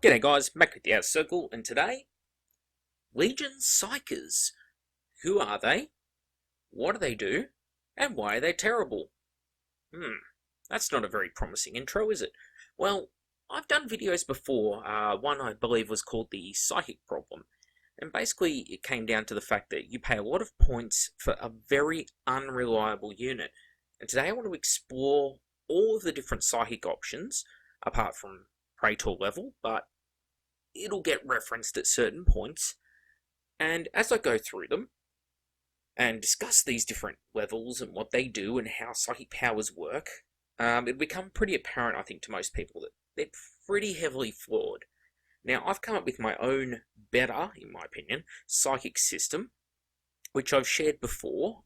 G'day guys, back with the Outer Circle, and today, Legion Psykers. Who are they? What do they do? And why are they terrible? That's not a very promising intro, is it? Well, I've done videos before. One I believe was called the Psychic Problem. And basically it came down to the fact that you pay a lot of points for a very unreliable unit. And today I want to explore all of the different psychic options, apart from Praetor level, but it'll get referenced at certain points. And as I go through them and discuss these different levels and what they do and how psychic powers work, it'll become pretty apparent, I think, to most people that they're pretty heavily flawed. Now, I've come up with my own better, in my opinion, psychic system, which I've shared before.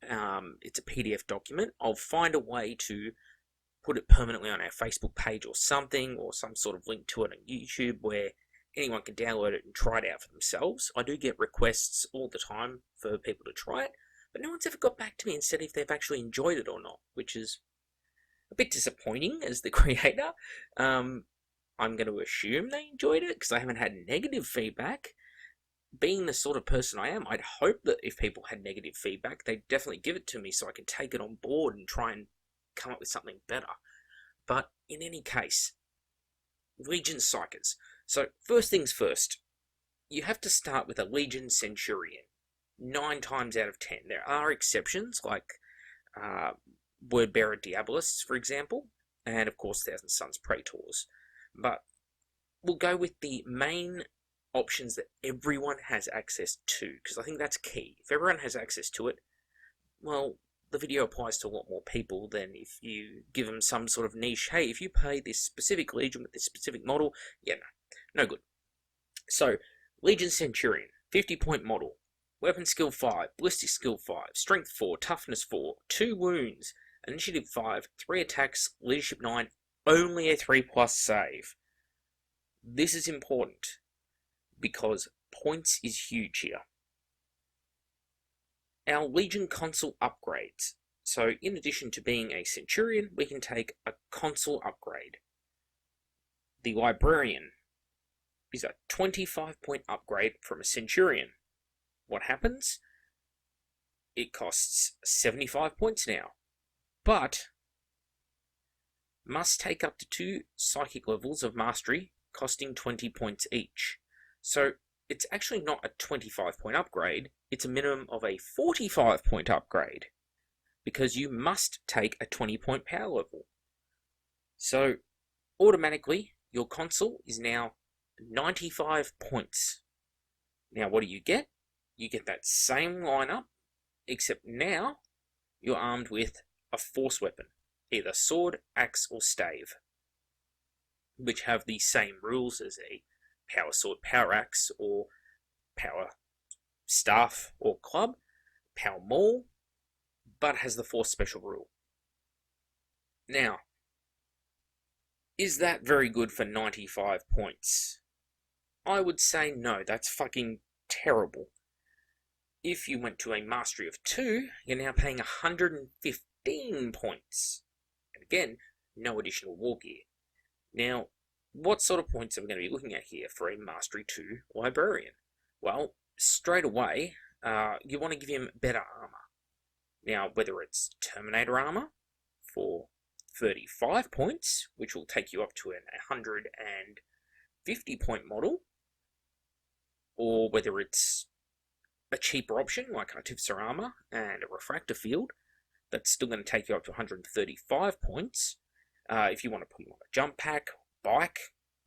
It's a PDF document. I'll find a way to put it permanently on our Facebook page or something, or some sort of link to it on YouTube where anyone can download it and try it out for themselves. I do get requests all the time for people to try it, but no one's ever got back to me and said if they've actually enjoyed it or not, which is a bit disappointing as the creator. I'm going to assume they enjoyed it because I haven't had negative feedback. Being the sort of person I am, I'd hope that if people had negative feedback, they'd definitely give it to me so I can take it on board and try and come up with something better. But in any case, Legion Psykers. So first things first, you have to start with a Legion Centurion. 9 times out of 10. There are exceptions, like Wordbearer Diabolists, for example, and of course Thousand Sons Praetors. But we'll go with the main options that everyone has access to, because I think that's key. If everyone has access to it, well, the video applies to a lot more people than if you give them some sort of niche. Hey, if you pay this specific Legion with this specific model, yeah, no good. So, Legion Centurion, 50-point model, weapon skill 5, ballistic skill 5, strength 4, toughness 4, 2 wounds, initiative 5, 3 attacks, leadership 9, only a 3+ save. This is important because points is huge here. Our Legion console upgrades. So in addition to being a Centurion, we can take a console upgrade. The Librarian is a 25-point upgrade from a Centurion. What happens? It costs 75 points now, but must take up to 2 psychic levels of mastery, costing 20 points each. So it's actually not a 25-point upgrade, it's a minimum of a 45-point upgrade, because you must take a 20-point power level. So automatically, your console is now 95 points. Now what do you get? You get that same lineup, except now you're armed with a force weapon, either sword, axe, or stave, which have the same rules as a power sword, power axe, or power staff or club, power maul, but has the force special rule. Now, is that very good for 95 points? I would say no, that's fucking terrible. If you went to a mastery of 2, you're now paying 115 points. And again, no additional war gear. Now, what sort of points are we going to be looking at here for a Mastery 2 Librarian? Well, straight away, you want to give him better armor. Now, whether it's Terminator armor for 35 points, which will take you up to an 150-point model, or whether it's a cheaper option like Artificer armor and a refractor field, that's still going to take you up to 135 points. If you want to put him on a jump pack, bike,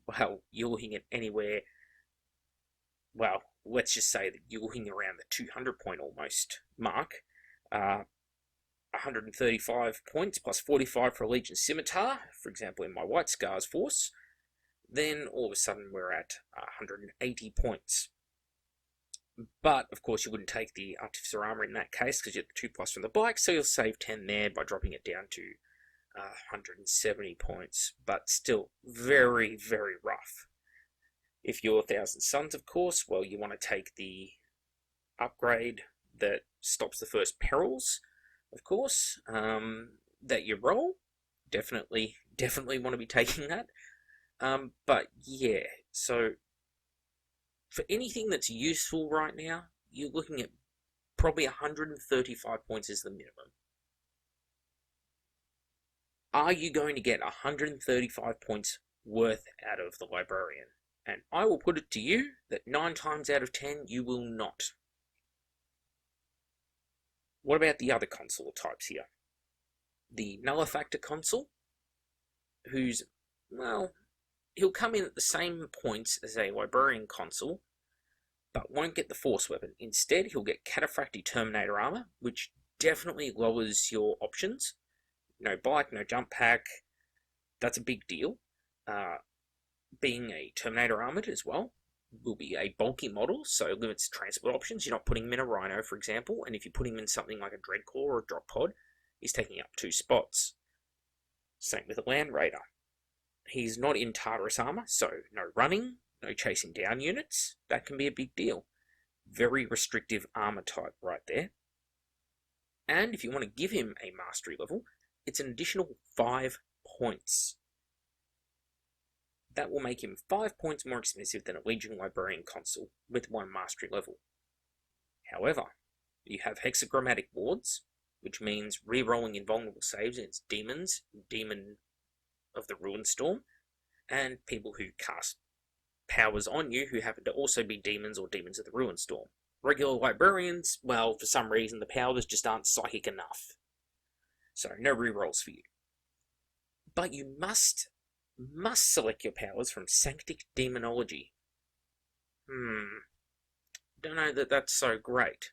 well, you're looking at anywhere, well, let's just say that you're looking around the 200-point almost mark. 135 points plus 45 for a Legion Scimitar, for example in my White Scars force, then all of a sudden we're at 180 points. But, of course, you wouldn't take the Artificer armor in that case because you get the 2+ from the bike, so you'll save 10 there by dropping it down to 170 points. But still, very, very rough. If you're Thousand Sons, of course, well, you want to take the upgrade that stops the first perils, of course, that you roll. Definitely want to be taking that. But yeah, so for anything that's useful right now, you're looking at probably 135 points is the minimum. Are you going to get 135 points worth out of the Librarian? And I will put it to you that 9 times out of 10 you will not. What about the other consul types here? The Nullificator consul, who's, well, he'll come in at the same points as a Librarian consul, but won't get the Force weapon. Instead, he'll get Cataphractii Terminator armor, which definitely lowers your options. No bike, no jump pack. That's a big deal. Being a Terminator armored as well will be a bulky model, so limits transport options. You're not putting him in a Rhino, for example, and if you put him in something like a Dreadclaw or a Drop Pod, he's taking up 2 spots. Same with a Land Raider. He's not in Tartarus armor, so no running, no chasing down units. That can be a big deal. Very restrictive armor type right there. And if you want to give him a mastery level, it's an additional 5 points. That will make him 5 points more expensive than a Legion Librarian consul with 1 mastery level. However, you have hexagrammatic wards, which means re-rolling invulnerable saves against demons, Demon of the Ruin Storm, and people who cast powers on you who happen to also be demons or demons of the Ruin Storm. Regular Librarians, well, for some reason the powers just aren't psychic enough. So no re-rolls for you. But you must select your powers from Sanctic Demonology. Don't know that that's so great.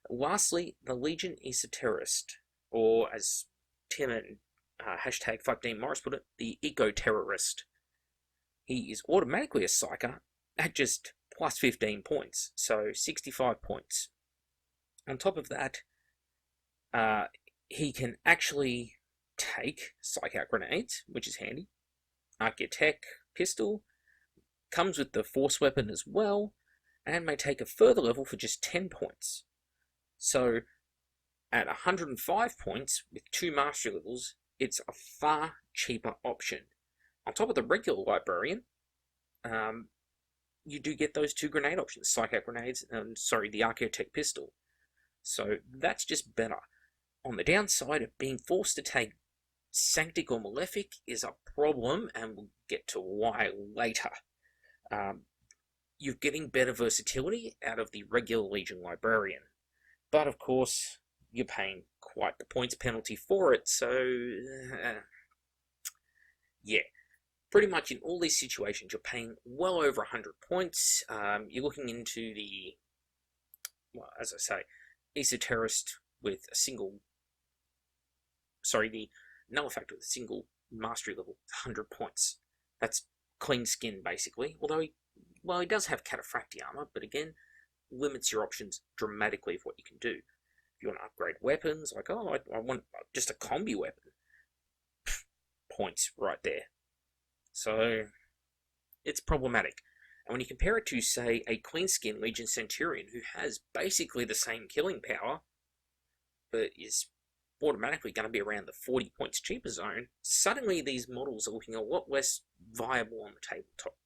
Lastly, the Legion Esoterist, or as Tim and hashtag #FuckDeanMorris put it, the Eco-Terrorist. He is automatically a Psyker at just plus 15 points, so 65 points. On top of that, he can actually take Psych Out grenades, which is handy. Archaeotech pistol, comes with the Force weapon as well, and may take a further level for just 10 points. So, at 105 points, with 2 mastery levels, it's a far cheaper option. On top of the regular Librarian, you do get those 2 grenade options, Psych Out grenades, and the Archaeotech pistol. So, that's just better. On the downside of being forced to take Sanctic or Malefic is a problem, and we'll get to why later. You're getting better versatility out of the regular Legion Librarian. But of course, you're paying quite the points penalty for it, so yeah. Pretty much in all these situations, you're paying well over 100 points. You're looking into the, well, as I say, Esoterist with a single, the Nullificator with a single mastery level, 100 points. That's clean skin, basically. Although, he does have Cataphractii armor, but again, limits your options dramatically of what you can do. If you want to upgrade weapons, like, I want just a combi weapon, points right there. So, it's problematic. And when you compare it to, say, a clean skin Legion Centurion, who has basically the same killing power, but is automatically going to be around the 40 points cheaper zone, suddenly these models are looking a lot less viable on the tabletop.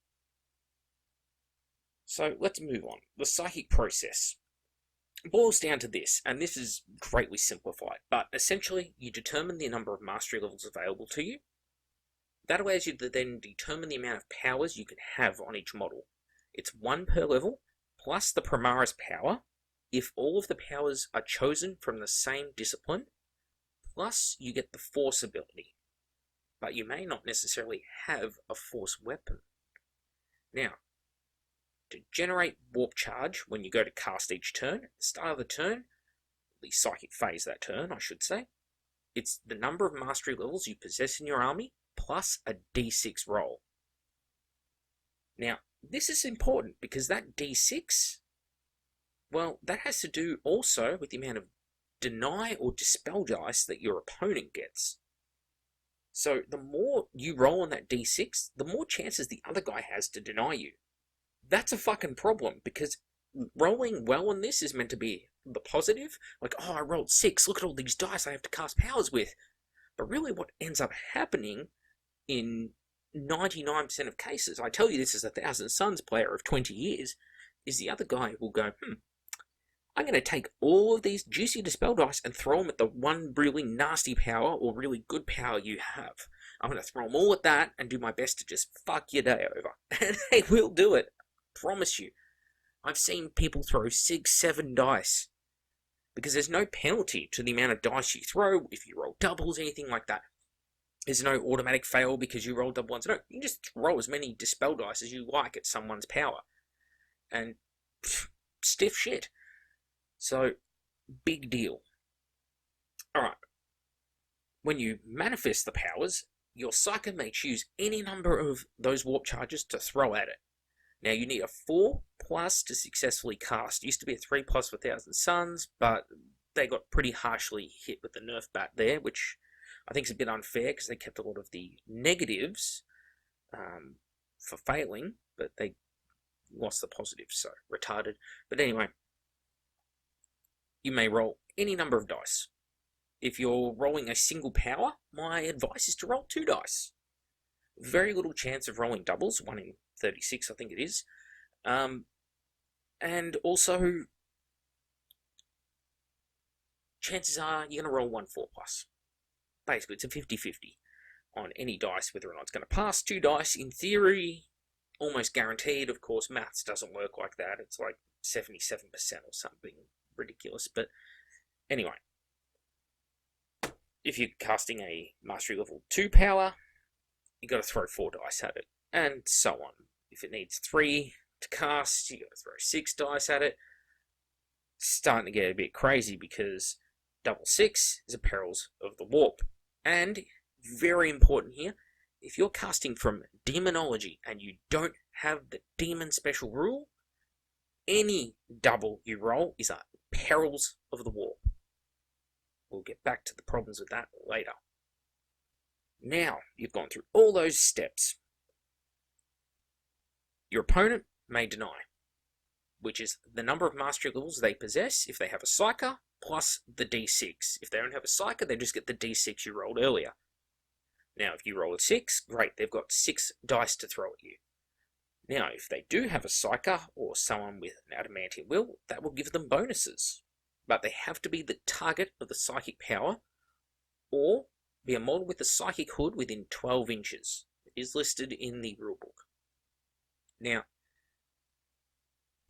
So let's move on. The psychic process boils down to this, and this is greatly simplified, but essentially you determine the number of mastery levels available to you. That allows you to then determine the amount of powers you can have on each model. It's 1 per level, plus the Primaris power, if all of the powers are chosen from the same discipline, plus you get the Force ability. But you may not necessarily have a Force weapon. Now, to generate Warp Charge when you go to cast each turn, at the start of the turn, the psychic phase that turn, I should say, it's the number of mastery levels you possess in your army, plus a d6 roll. Now, this is important because that d6, well, that has to do also with the amount of deny or dispel dice that your opponent gets. So the more you roll on that d6, the more chances the other guy has to deny you. That's a fucking problem, because rolling well on this is meant to be the positive. Like, I rolled 6, look at all these dice I have to cast powers with. But really what ends up happening in 99% of cases, I tell you this as a Thousand Suns player of 20 years, is the other guy will go, I'm going to take all of these juicy dispel dice and throw them at the one really nasty power or really good power you have. I'm going to throw them all at that and do my best to just fuck your day over. And they will do it. Promise you. I've seen people throw 6, 7 dice. Because there's no penalty to the amount of dice you throw if you roll doubles, anything like that. There's no automatic fail because you roll double ones. No, you just roll as many dispel dice as you like at someone's power. And stiff shit. So, big deal. Alright. When you manifest the powers, your Psyker may choose any number of those warp charges to throw at it. Now, you need a 4+ to successfully cast. It used to be a 3+ for Thousand Suns, but they got pretty harshly hit with the nerf bat there, which I think is a bit unfair because they kept a lot of the negatives for failing, but they lost the positives, so retarded. But anyway, you may roll any number of dice. If you're rolling a single power, my advice is to roll 2 dice. Very little chance of rolling doubles, 1 in 36 I think it is. And also, chances are you're going to roll 1 4+. Basically, it's a 50-50 on any dice, whether or not it's going to pass. 2 dice, in theory, almost guaranteed. Of course, maths doesn't work like that. It's like 77% or something ridiculous. But anyway, if you're casting a Mastery Level 2 power, you got to throw 4 dice at it, and so on. If it needs 3 to cast, you got to throw 6 dice at it. It's starting to get a bit crazy because double 6 is a Perils of the Warp. And, very important here, if you're casting from Demonology and you don't have the Demon Special rule, any double you roll is a Perils of the Warp. We'll get back to the problems with that later. Now, you've gone through all those steps. Your opponent may deny, which is the number of mastery levels they possess if they have a Psyker, plus the D6. If they don't have a Psyker, they just get the D6 you rolled earlier. Now, if you roll a 6, great, they've got 6 dice to throw at you. Now, if they do have a Psyker, or someone with an Adamantium Will, that will give them bonuses. But they have to be the target of the psychic power, or be a model with a psychic hood within 12 inches. It is listed in the rulebook. Now,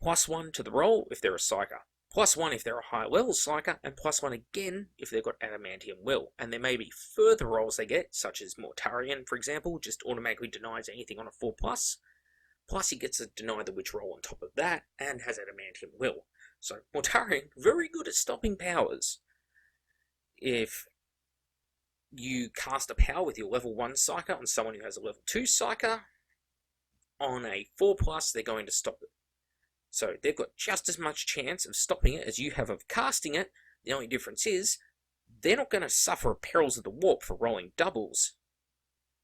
+1 to the roll if they're a Psyker, +1 if they're a high level Psyker, and +1 again if they've got Adamantium Will. And there may be further rolls they get, such as Mortarion, for example, just automatically denies anything on a 4+. Plus he gets a Deny the Witch roll on top of that, and has Adamantium Will. So Mortarion, very good at stopping powers. If you cast a power with your level 1 Psyker on someone who has a level 2 Psyker, on a 4+, they're going to stop it. So they've got just as much chance of stopping it as you have of casting it. The only difference is, they're not going to suffer Perils of the Warp for rolling doubles.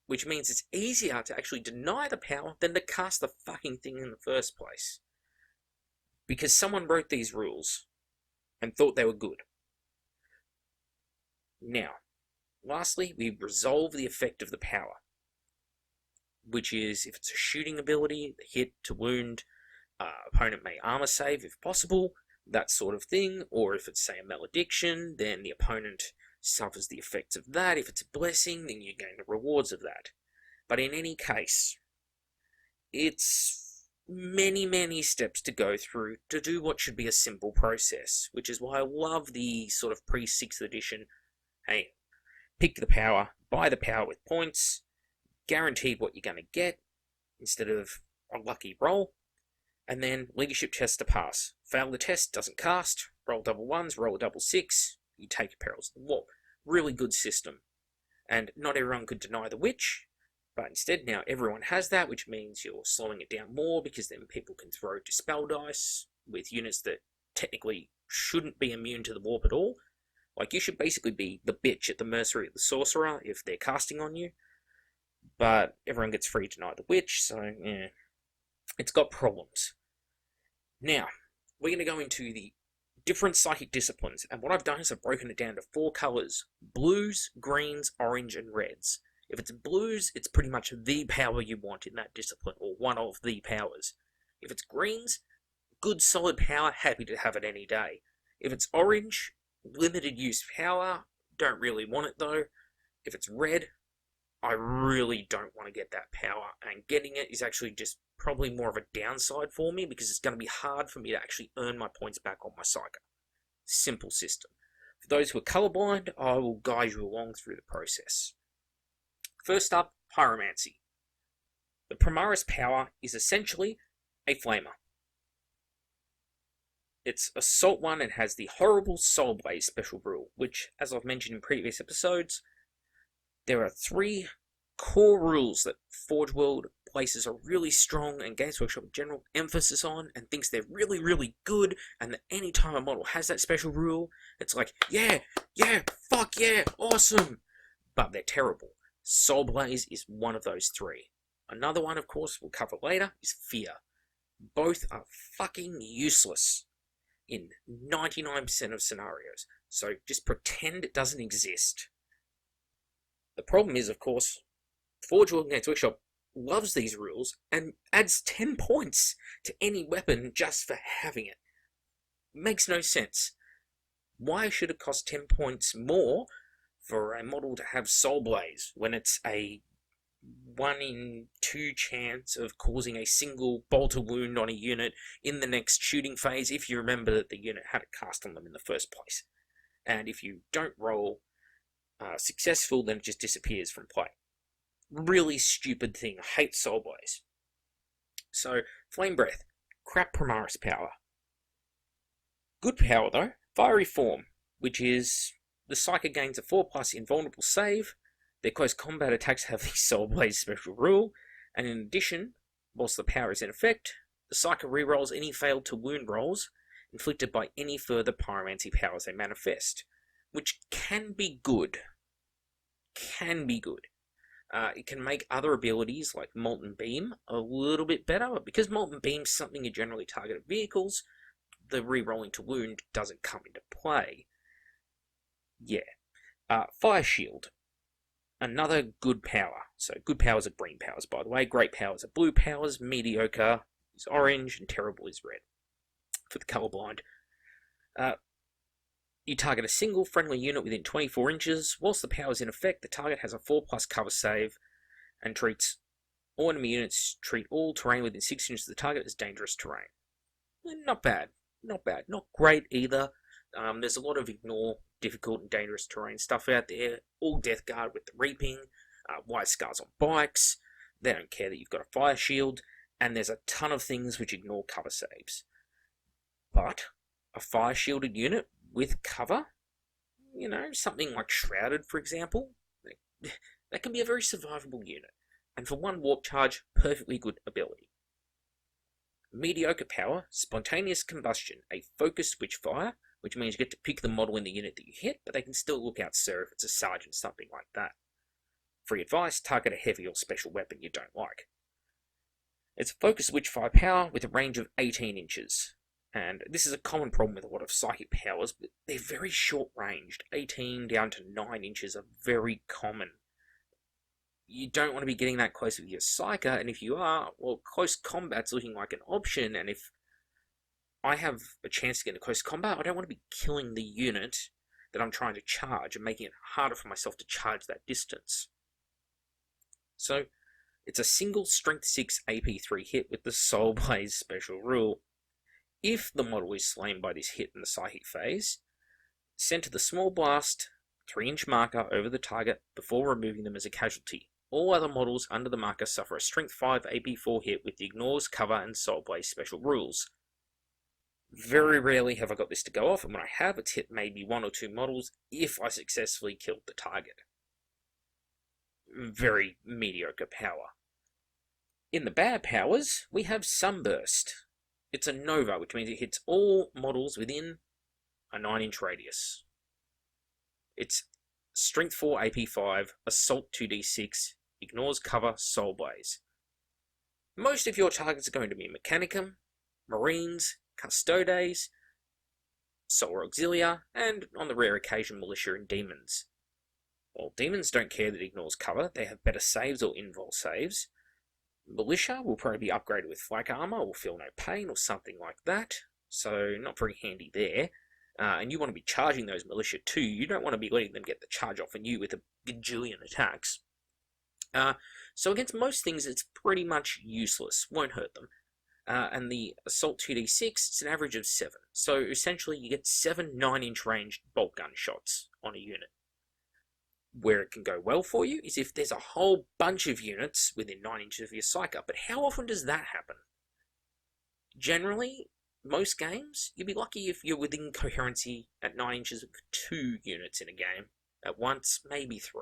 Which means it's easier to actually deny the power than to cast the fucking thing in the first place. Because someone wrote these rules and thought they were good. Now, lastly, we resolve the effect of the power. Which is, if it's a shooting ability, the hit to wound, opponent may armor save if possible, that sort of thing. Or if it's, say, a malediction, then the opponent suffers the effects of that. If it's a blessing, then you gain the rewards of that. But in any case, it's many, many steps to go through to do what should be a simple process, which is why I love the sort of pre-6th edition, hey, pick the power, buy the power with points, guaranteed what you're going to get, instead of a lucky roll, and then leadership test to pass. Fail the test, doesn't cast, roll double 1s, roll a double 6, you take Perils of the Warp. Really good system. And not everyone could deny the Witch, but instead now everyone has that, which means you're slowing it down more, because then people can throw Dispel dice with units that technically shouldn't be immune to the Warp at all. Like, you should basically be the bitch at the mercy of the Sorcerer if they're casting on you. But everyone gets free to deny the Witch, so yeah, it's got problems. Now, we're going to go into the different psychic disciplines, and what I've done is I've broken it down to 4 colours: blues, greens, orange, and reds. If it's blues, it's pretty much the power you want in that discipline, or one of the powers. If it's greens, good solid power, happy to have it any day. If it's orange, limited use power, don't really want it though. If it's red, I really don't want to get that power, and getting it is actually just probably more of a downside for me, because it's going to be hard for me to actually earn my points back on my Psyker. Simple system. For those who are colourblind, I will guide you along through the process. First up, Pyromancy. The Primaris power is essentially a flamer. It's Assault 1 and has the horrible Soul Blaze special rule, which, as I've mentioned in previous episodes, there are 3 core rules that Forge World places a really strong, and Games Workshop in general, emphasis on, and thinks they're really, really good, and that any time a model has that special rule, it's like, yeah, fuck yeah, awesome! But they're terrible. Soul Blaze is one of those 3. Another one, of course, we'll cover later, is Fear. Both are fucking useless in 99% of scenarios, so just pretend it doesn't exist. The problem is, of course, Forge World Games Workshop loves these rules and adds 10 points to any weapon just for having it. Makes no sense. Why should it cost 10 points more for a model to have Soul Blaze when it's a 1 in 2 chance of causing a single bolter wound on a unit in the next shooting phase, if you remember that the unit had a cast on them in the first place? And if you don't roll successful, then it just disappears from play. Really stupid thing. I hate Soul Blaze. So, Flame Breath. Crap Primaris power. Good power though. Fiery Form, which is the Psyker gains a 4+ invulnerable save. Their close combat attacks have the Soul Blaze special rule, and in addition, whilst the power is in effect, the Psyker rerolls any failed to wound rolls inflicted by any further Pyromancy powers they manifest, which can be good. It can make other abilities like Molten Beam a little bit better, but because Molten Beam's something you generally target at vehicles, the rerolling to wound doesn't come into play. Fire Shield. Another good power. So good powers are green powers, by the way. Great powers are blue powers. Mediocre is orange, and terrible is red. For the colourblind. You target a single friendly unit within 24 inches. Whilst the power is in effect, the target has a 4+ cover save and treats all enemy units, treat all terrain within 6 inches of the target as dangerous terrain. Not bad. Not great either. There's a lot of ignore difficult and dangerous terrain stuff out there. All Death Guard with the Reaping, White Scars on bikes. They don't care that you've got a Fire Shield, and there's a ton of things which ignore cover saves. But a Fire Shielded unit with cover, something like Shrouded, for example, that can be a very survivable unit. And for 1 warp charge, perfectly good ability. Mediocre power, Spontaneous Combustion, a focused Witchfire, which means you get to pick the model in the unit that you hit, but they can still look out Sir if it's a sergeant, something like that. Free advice, target a heavy or special weapon you don't like. It's a focused Witchfire power with a range of 18 inches. And this is a common problem with a lot of psychic powers, but they're very short-ranged. 18 down to 9 inches are very common. You don't want to be getting that close with your Psyker, and if you are, well, close combat's looking like an option, and if I have a chance to get into close combat, I don't want to be killing the unit that I'm trying to charge and making it harder for myself to charge that distance. So, it's a single Strength 6 AP3 hit with the Soul Blaze special rule. If the model is slain by this hit in the psychic phase, center the small blast 3-inch marker over the target before removing them as a casualty. All other models under the marker suffer a Strength 5 AP4 hit with the Ignores, Cover, and Soul Blaze special rules. Very rarely have I got this to go off, and when I have, it's hit maybe 1 or 2 models if I successfully killed the target. Very mediocre power. In the bad powers, we have Sunburst. It's a Nova, which means it hits all models within a 9-inch radius. It's Strength 4 AP5, Assault 2d6, Ignores, Cover, Soul Blaze. Most of your targets are going to be Mechanicum, Marines, Custodes, Solar Auxilia, and on the rare occasion Militia and Demons. Well, demons don't care that it ignores cover. They have better saves or invul saves. Militia will probably be upgraded with flak armor or feel no pain or something like that. So not very handy there. And you want to be charging those militia too. You don't want to be letting them get the charge off on you with a gajillion attacks. So against most things, it's pretty much useless. Won't hurt them. And the Assault 2d6, it's an average of 7. So essentially you get 7 9-inch range bolt gun shots on a unit. Where it can go well for you is if there's a whole bunch of units within 9 inches of your Psyker. But how often does that happen? Generally, most games, you'd be lucky if you're within coherency at 9 inches of 2 units in a game. At once, maybe 3.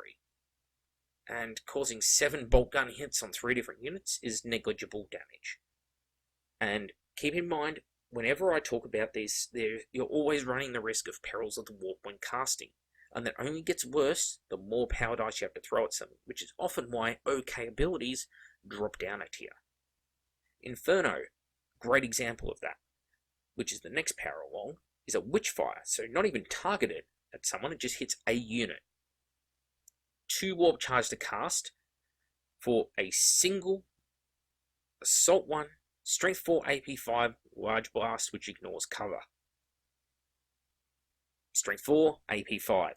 And causing 7 bolt gun hits on 3 different units is negligible damage. And keep in mind, whenever I talk about this, you're always running the risk of perils of the warp when casting. And that only gets worse the more power dice you have to throw at something, which is often why okay abilities drop down a tier. Inferno, great example of that, which is the next power along, is a Witchfire, so not even targeted at someone, it just hits a unit. 2 warp charge to cast for a single Assault 1, Strength 4 AP 5 large blast which ignores cover. Strength 4 AP 5.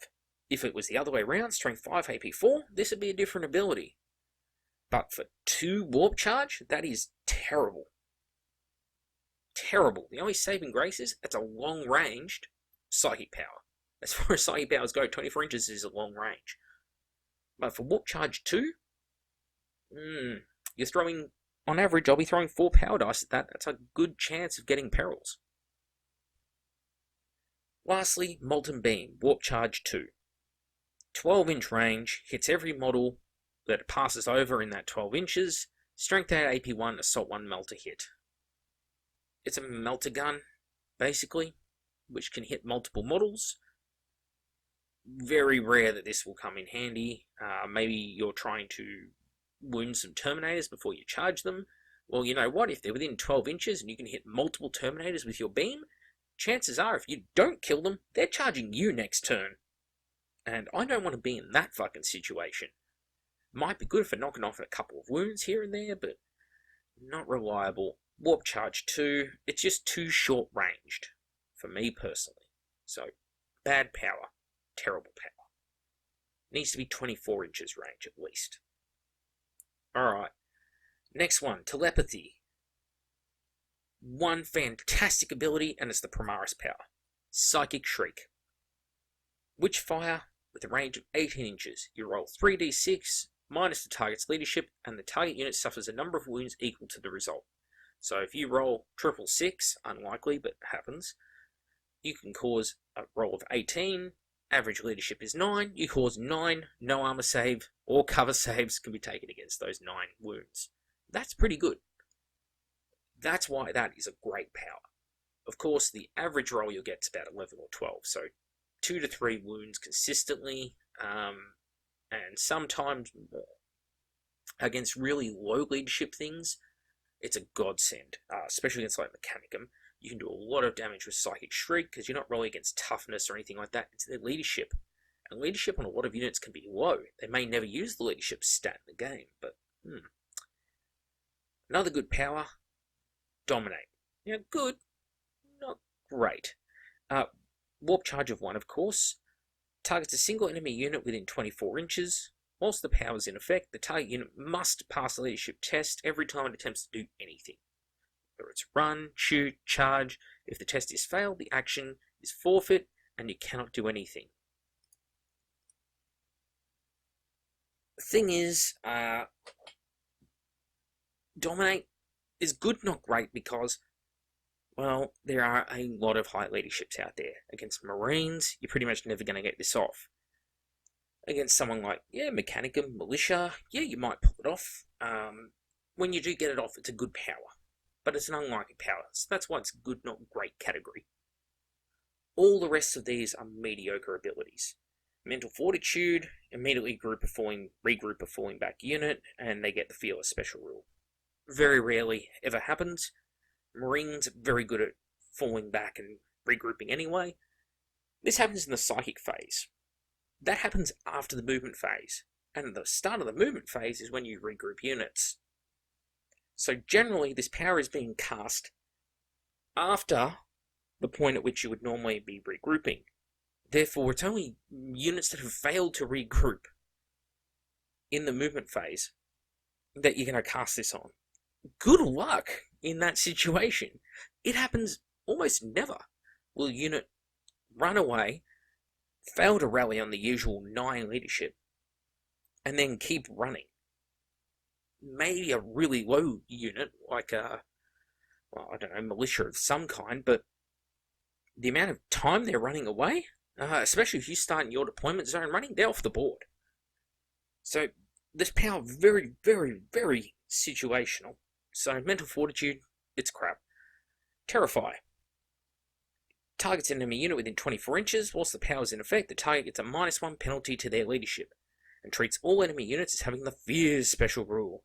If it was the other way around, Strength 5 AP 4, this would be a different ability. But for 2 warp charge, that is terrible. Terrible. The only saving grace is it's a long-ranged psychic power. As far as psychic powers go, 24 inches is a long range. But for warp charge 2, you're throwing, on average, I'll be throwing 4 power dice at that. That's a good chance of getting perils. Lastly, Molten Beam, Warp Charge 2. 12-inch range, hits every model that it passes over in that 12 inches, Strength 8 AP 1, Assault 1 melter hit. It's a melter gun, basically, which can hit multiple models. Very rare that this will come in handy. Maybe you're trying to wound some Terminators before you charge them. Well, you know what? If they're within 12 inches and you can hit multiple Terminators with your beam, chances are if you don't kill them, they're charging you next turn. And I don't want to be in that fucking situation. Might be good for knocking off a couple of wounds here and there, but not reliable. Warp Charge 2, it's just too short ranged, for me personally. So, bad power, terrible power. Needs to be 24 inches range at least. Alright, next one, Telepathy. One fantastic ability, and it's the Primaris power. Psychic Shriek. Witchfire, with a range of 18 inches. You roll 3d6, minus the target's leadership, and the target unit suffers a number of wounds equal to the result. So if you roll 666, unlikely, but it happens, you can cause a roll of 18, average leadership is 9, you cause 9, no armor save, or cover saves can be taken against those 9 wounds. That's pretty good. That's why that is a great power. Of course, the average roll you'll get is about 11 or 12, so 2 to 3 wounds consistently, and sometimes more. Against really low leadership things, it's a godsend, especially against like Mechanicum. You can do a lot of damage with Psychic Shriek because you're not rolling against toughness or anything like that. It's their leadership. And leadership on a lot of units can be low. They may never use the leadership stat in the game, but Another good power, Dominate. Now, good, not great. Warp Charge of 1, of course. Targets a single enemy unit within 24 inches. Whilst the power is in effect, the target unit must pass the leadership test every time it attempts to do anything. Whether it's run, shoot, charge, if the test is failed, the action is forfeit and you cannot do anything. The thing is, Dominate is good, not great, because, well, there are a lot of high leaderships out there. Against Marines, you're pretty much never going to get this off. Against someone like, Mechanicum, Militia, you might pull it off. When you do get it off, it's a good power. But it's an unlikely power, so that's why it's good, not great category. All the rest of these are mediocre abilities. Mental Fortitude, immediately regroup a falling back unit, and they get the Fearless special rule. Very rarely ever happens. Marines are very good at falling back and regrouping anyway. This happens in the Psychic phase. that happens after the movement phase. And at the start of the movement phase is when you regroup units. So generally, this power is being cast after the point at which you would normally be regrouping. Therefore, it's only units that have failed to regroup in the movement phase that you're going to cast this on. Good luck in that situation. It happens almost never. Will a unit run away, fail to rally on the usual 9 leadership, and then keep running? Maybe a really low unit, like a, well, I don't know, militia of some kind, but the amount of time they're running away, especially if you start in your deployment zone running, they're off the board. So this power, very, very, very situational. So mental fortitude, it's crap. Terrify. Targets an enemy unit within 24 inches. Whilst the power is in effect, the target gets a -1 penalty to their leadership, and treats all enemy units as having the Fears special rule.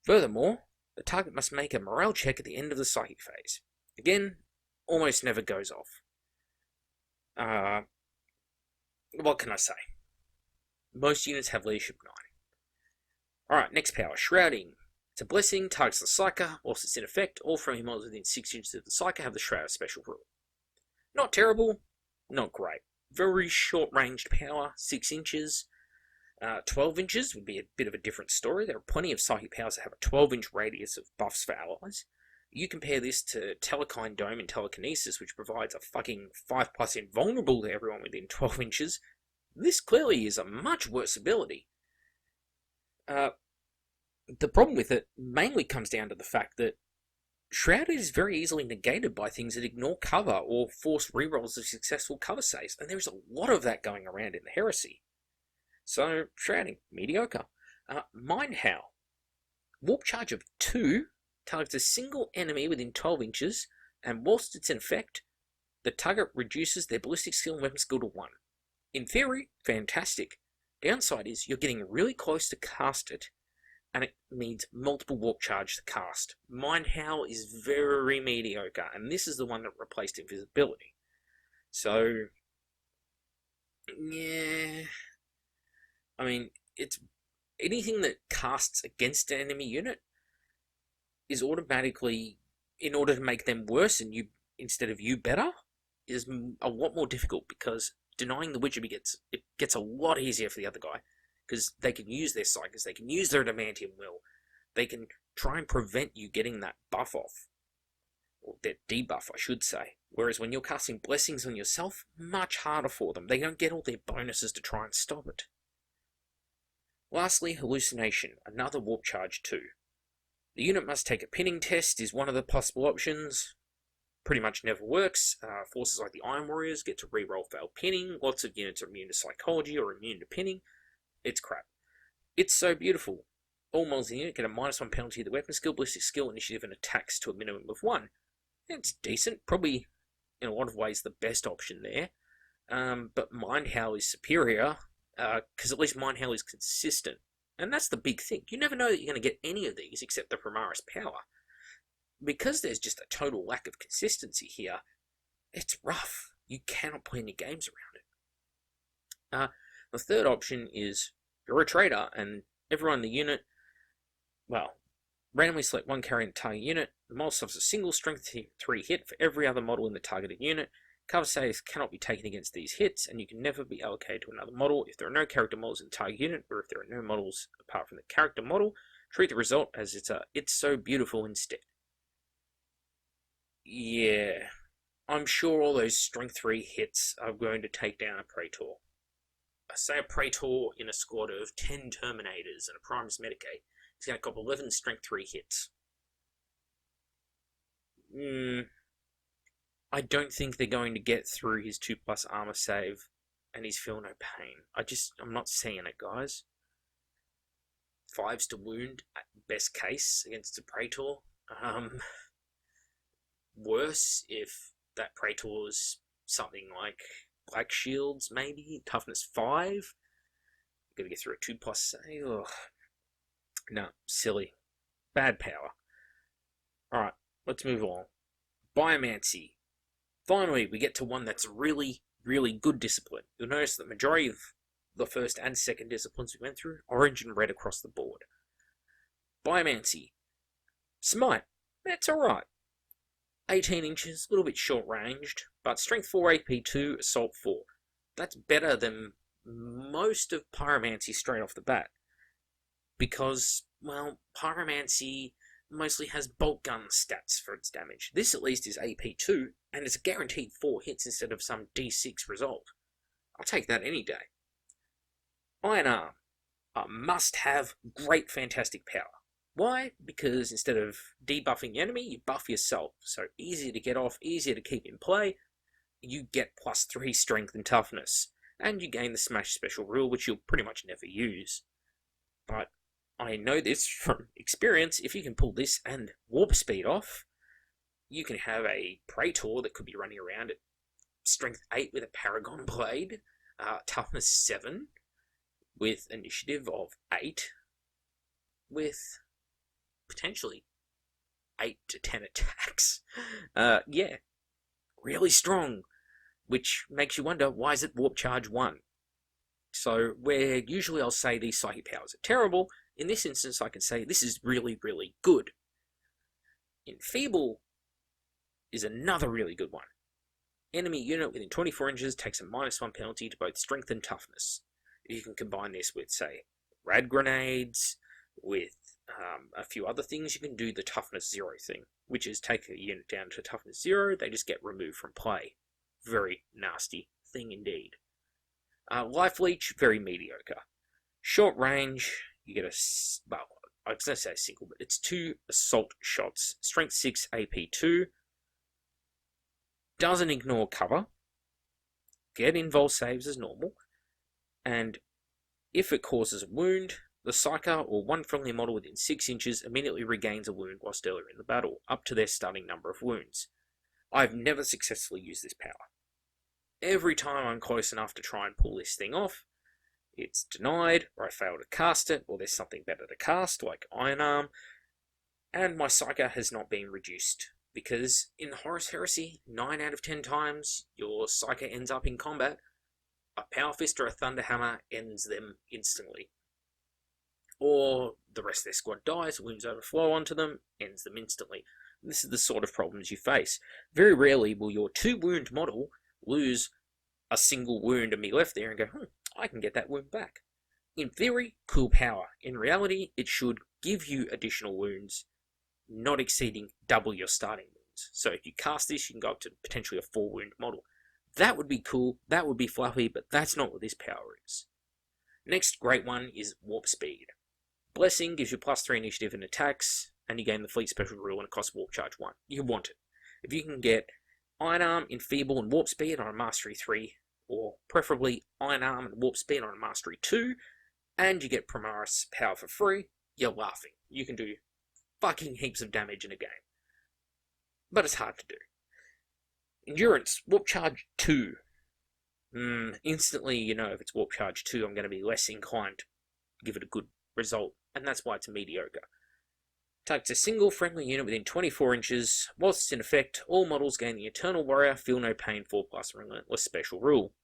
Furthermore, the target must make a morale check at the end of the psychic phase. Again, almost never goes off. What can I say? Most units have leadership 9. Alright, next power, Shrouding. It's a blessing, targets the Psyker. Whilst it's in effect, all friendly models within 6 inches of the Psyker have the Shroud special rule. Not terrible, not great. Very short-ranged power, 6 inches. 12 inches would be a bit of a different story. There are plenty of psychic powers that have a 12-inch radius of buffs for allies. You compare this to Telekinesis Dome and Telekinesis, which provides a fucking 5+ invulnerable to everyone within 12 inches. This clearly is a much worse ability. The problem with it mainly comes down to the fact that Shroud is very easily negated by things that ignore cover or force rerolls of successful cover saves, and there's a lot of that going around in the Heresy. So, Shrouding, mediocre. Mind Howl. Warp charge of 2 targets a single enemy within 12 inches, and whilst it's in effect, the target reduces their ballistic skill and weapon skill to 1. In theory, fantastic. Downside is you're getting really close to cast it, and it needs multiple warp charge to cast. Mind Howl is very mediocre, and this is the one that replaced invisibility. So, yeah, I mean, it's anything that casts against an enemy unit is automatically, in order to make them worse and you instead of you better, is a lot more difficult, because denying the Witcher gets a lot easier for the other guy, because they can use their Psykers, they can use their Adamantium Will, they can try and prevent you getting that buff off, or their debuff I should say, whereas when you're casting blessings on yourself, much harder for them. They don't get all their bonuses to try and stop it. Lastly, Hallucination, another warp charge 2. The unit must take a pinning test is one of the possible options. Pretty much never works. Forces like the Iron Warriors get to reroll failed pinning. Lots of units are immune to psychology or immune to pinning. It's crap. It's so beautiful. All models in the unit get a -1 penalty to the weapon skill, ballistic skill, initiative, and attacks to a minimum of 1. It's decent. Probably, in a lot of ways, the best option there. But Mind Howl is superior, because at least Mind Howl is consistent. And that's the big thing. You never know that you're going to get any of these except the Primaris power. Because there's just a total lack of consistency here, it's rough. You cannot play any games around it. The third option is you're a traitor and everyone in the unit, well, randomly select one carrier in the target unit. The model suffers a single strength 3 hit for every other model in the targeted unit. Cover saves cannot be taken against these hits, and you can never be allocated to another model if there are no character models in the target unit, or if there are no models apart from the character model. Treat the result as it's so beautiful instead. Yeah, I'm sure all those strength 3 hits are going to take down a Praetor. Say a Praetor in a squad of 10 Terminators and a Primus Medicae is going to cop 11 strength 3 hits. I don't think they're going to get through his 2+ armor save and his feel no pain. I'm not seeing it, guys. 5s to wound at best case against a Praetor. Worse if that Praetor's something like Black Shields, maybe, toughness 5. Gotta get through a 2+ save. Ugh. No, silly. Bad power. Alright, let's move on. Pyromancy. Finally, we get to one that's really, really good discipline. You'll notice that the majority of the first and second disciplines we went through, orange and red across the board. Pyromancy. Smite. That's alright. 18 inches, a little bit short-ranged, but strength 4, AP 2, assault 4. That's better than most of Pyromancy straight off the bat. Because, well, Pyromancy mostly has bolt gun stats for its damage. This at least is AP 2, and it's a guaranteed 4 hits instead of some D6 result. I'll take that any day. Iron Arm. A must-have, great, fantastic power. Why? Because instead of debuffing the enemy, you buff yourself. So easier to get off, easier to keep in play. You get +3 strength and toughness. And you gain the Smash special rule, which you'll pretty much never use. But I know this from experience. If you can pull this and warp speed off, you can have a Praetor that could be running around at strength 8 with a Paragon Blade, toughness 7, with initiative of 8, with potentially 8 to 10 attacks. Yeah, really strong, which makes you wonder, why is it Warp Charge 1? So, where usually I'll say these psychic powers are terrible, in this instance I can say this is really, really good. Enfeeble is another really good one. Enemy unit within 24 inches takes a -1 penalty to both strength and toughness. You can combine this with, say, rad grenades, with a few other things. You can do the toughness 0 thing, which is take a unit down to toughness 0, they just get removed from play. Very nasty thing indeed. Life Leech, very mediocre. Short range, you get well, I was going to say single, but it's 2 assault shots. Strength 6, AP 2. Doesn't ignore cover. Get invuln saves as normal. And if it causes a wound, the Psyker or one friendly model within 6 inches immediately regains a wound whilst earlier in the battle, up to their starting number of wounds. I've never successfully used this power. Every time I'm close enough to try and pull this thing off, it's denied, or I fail to cast it, or there's something better to cast, like Iron Arm, and my Psyker has not been reduced. Because in Horus Heresy, 9 out of 10 times, your Psyker ends up in combat, a Power Fist or a Thunder Hammer ends them instantly. Or the rest of their squad dies, wounds overflow onto them, ends them instantly. This is the sort of problems you face. Very rarely will your 2-wound model lose a single wound and be left there and go, I can get that wound back. In theory, cool power. In reality, it should give you additional wounds, not exceeding double your starting wounds. So if you cast this, you can go up to potentially a 4-wound model. That would be cool, that would be fluffy, but that's not what this power is. Next great one is Warp Speed. Blessing gives you +3 initiative in attacks, and you gain the Fleet Special rule and it costs Warp Charge 1. You want it. If you can get Iron Arm, Enfeeble, and Warp Speed on a Mastery 3, or preferably Iron Arm and Warp Speed on a Mastery 2, and you get Primaris power for free, you're laughing. You can do fucking heaps of damage in a game. But it's hard to do. Endurance, Warp Charge 2. Instantly, you know, if it's Warp Charge 2, I'm going to be less inclined to give it a good result, and that's why it's mediocre. Takes a single friendly unit within 24 inches. Whilst it's in effect, all models gain the Eternal Warrior, Feel No Pain 4+ Relentless special rule.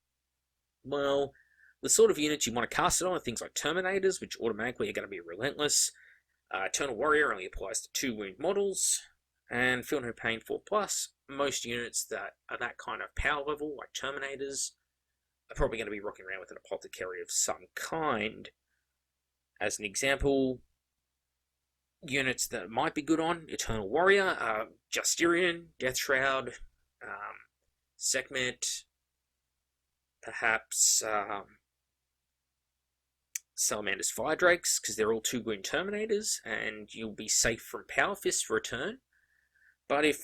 Well, the sort of units you want to cast it on are things like Terminators, which automatically are going to be relentless. Eternal Warrior only applies to 2-wound models, and Feel No Pain 4+. Most units that are that kind of power level, like Terminators, are probably going to be rocking around with an Apothecary of some kind. As an example, units that might be good on Eternal Warrior are Justirian, Death Shroud, Sekhmet, perhaps Salamander's Fire Drakes, because they're all 2-wound Terminators, and you'll be safe from Power Fist for a turn. But if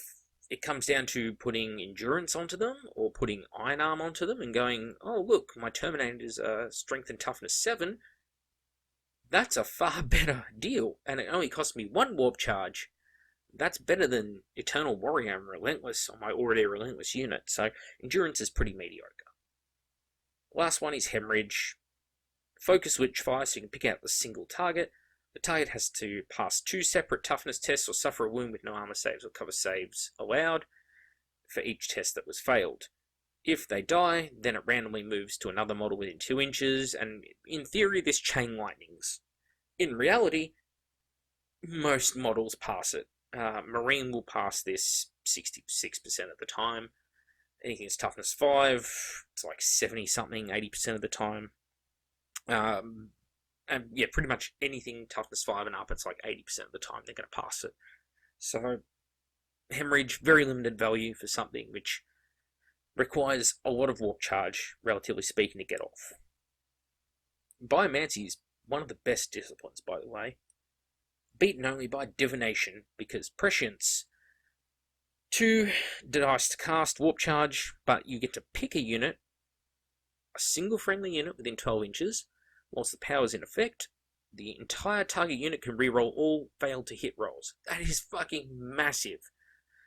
it comes down to putting Endurance onto them, or putting Iron Arm onto them, and going, oh look, my Terminators are Strength and Toughness 7, that's a far better deal, and it only cost me 1 Warp Charge. That's better than Eternal Warrior and Relentless on my already Relentless unit, so Endurance is pretty mediocre. Last one is Hemorrhage. Focus Witchfire, so you can pick out the single target. The target has to pass 2 separate toughness tests or suffer a wound with no armor saves or cover saves allowed for each test that was failed. If they die, then it randomly moves to another model within 2 inches, and in theory this chain lightnings. In reality, most models pass it. Marine will pass this 66% of the time. Anything that's toughness 5, it's like 70-something, 80% of the time. And yeah, pretty much anything toughness 5 and up, it's like 80% of the time they're going to pass it. So, hemorrhage, very limited value for something which requires a lot of warp charge, relatively speaking, to get off. Pyromancy is one of the best disciplines, by the way, beaten only by divination, because prescience, 2 dice to cast warp charge, but you get to pick a unit, a single friendly unit within 12 inches, whilst the power is in effect. The entire target unit can reroll all failed to hit rolls. That is fucking massive.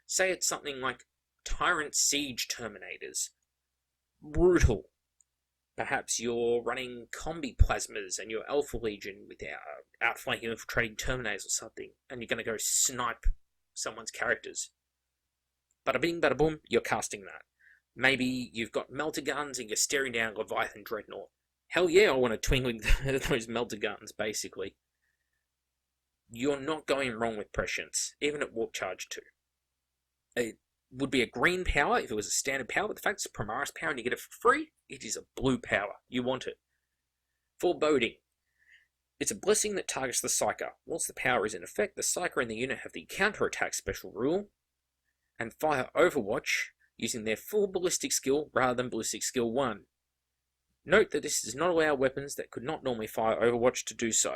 Say it's something like Tyrant Siege Terminators. Brutal. Perhaps you're running combi plasmas and your Alpha Legion with outflanking infiltrating Terminators or something, and you're going to go snipe someone's characters. Bada bing, bada boom, you're casting that. Maybe you've got melter guns and you're staring down Leviathan Dreadnought. Hell yeah, I want to twing those melter guns, basically. You're not going wrong with prescience, even at warp charge 2. It would be a green power if it was a standard power, but the fact it's a Primaris power and you get it for free, it is a blue power. You want it. Foreboding. It's a blessing that targets the Psyker. Once the power is in effect, the Psyker and the unit have the counterattack special rule, and fire Overwatch using their full ballistic skill rather than ballistic skill 1. Note that this does not allow weapons that could not normally fire Overwatch to do so.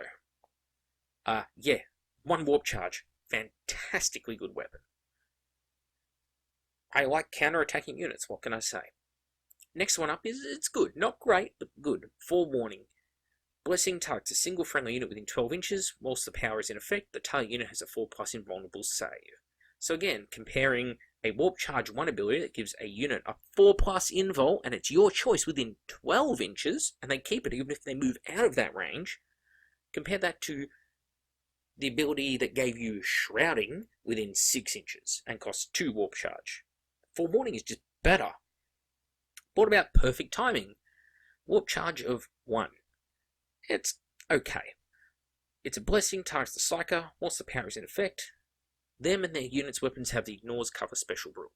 Yeah, 1 warp charge. Fantastically good weapon. I like counter-attacking units, what can I say? Next one up is, it's good. Not great, but good. Forewarning. Blessing targets a single friendly unit within 12 inches. Whilst the power is in effect, the target unit has a 4+ invulnerable save. So again, comparing a warp charge 1 ability that gives a unit a 4+ invul, and it's your choice within 12 inches, and they keep it even if they move out of that range. Compare that to the ability that gave you shrouding within 6 inches and costs 2 warp charge. Forewarning is just better. What about perfect timing? Warp charge of 1. It's okay. It's a blessing, targets the Psyker, whilst the power is in effect. Them and their units' weapons have the ignores cover special rule.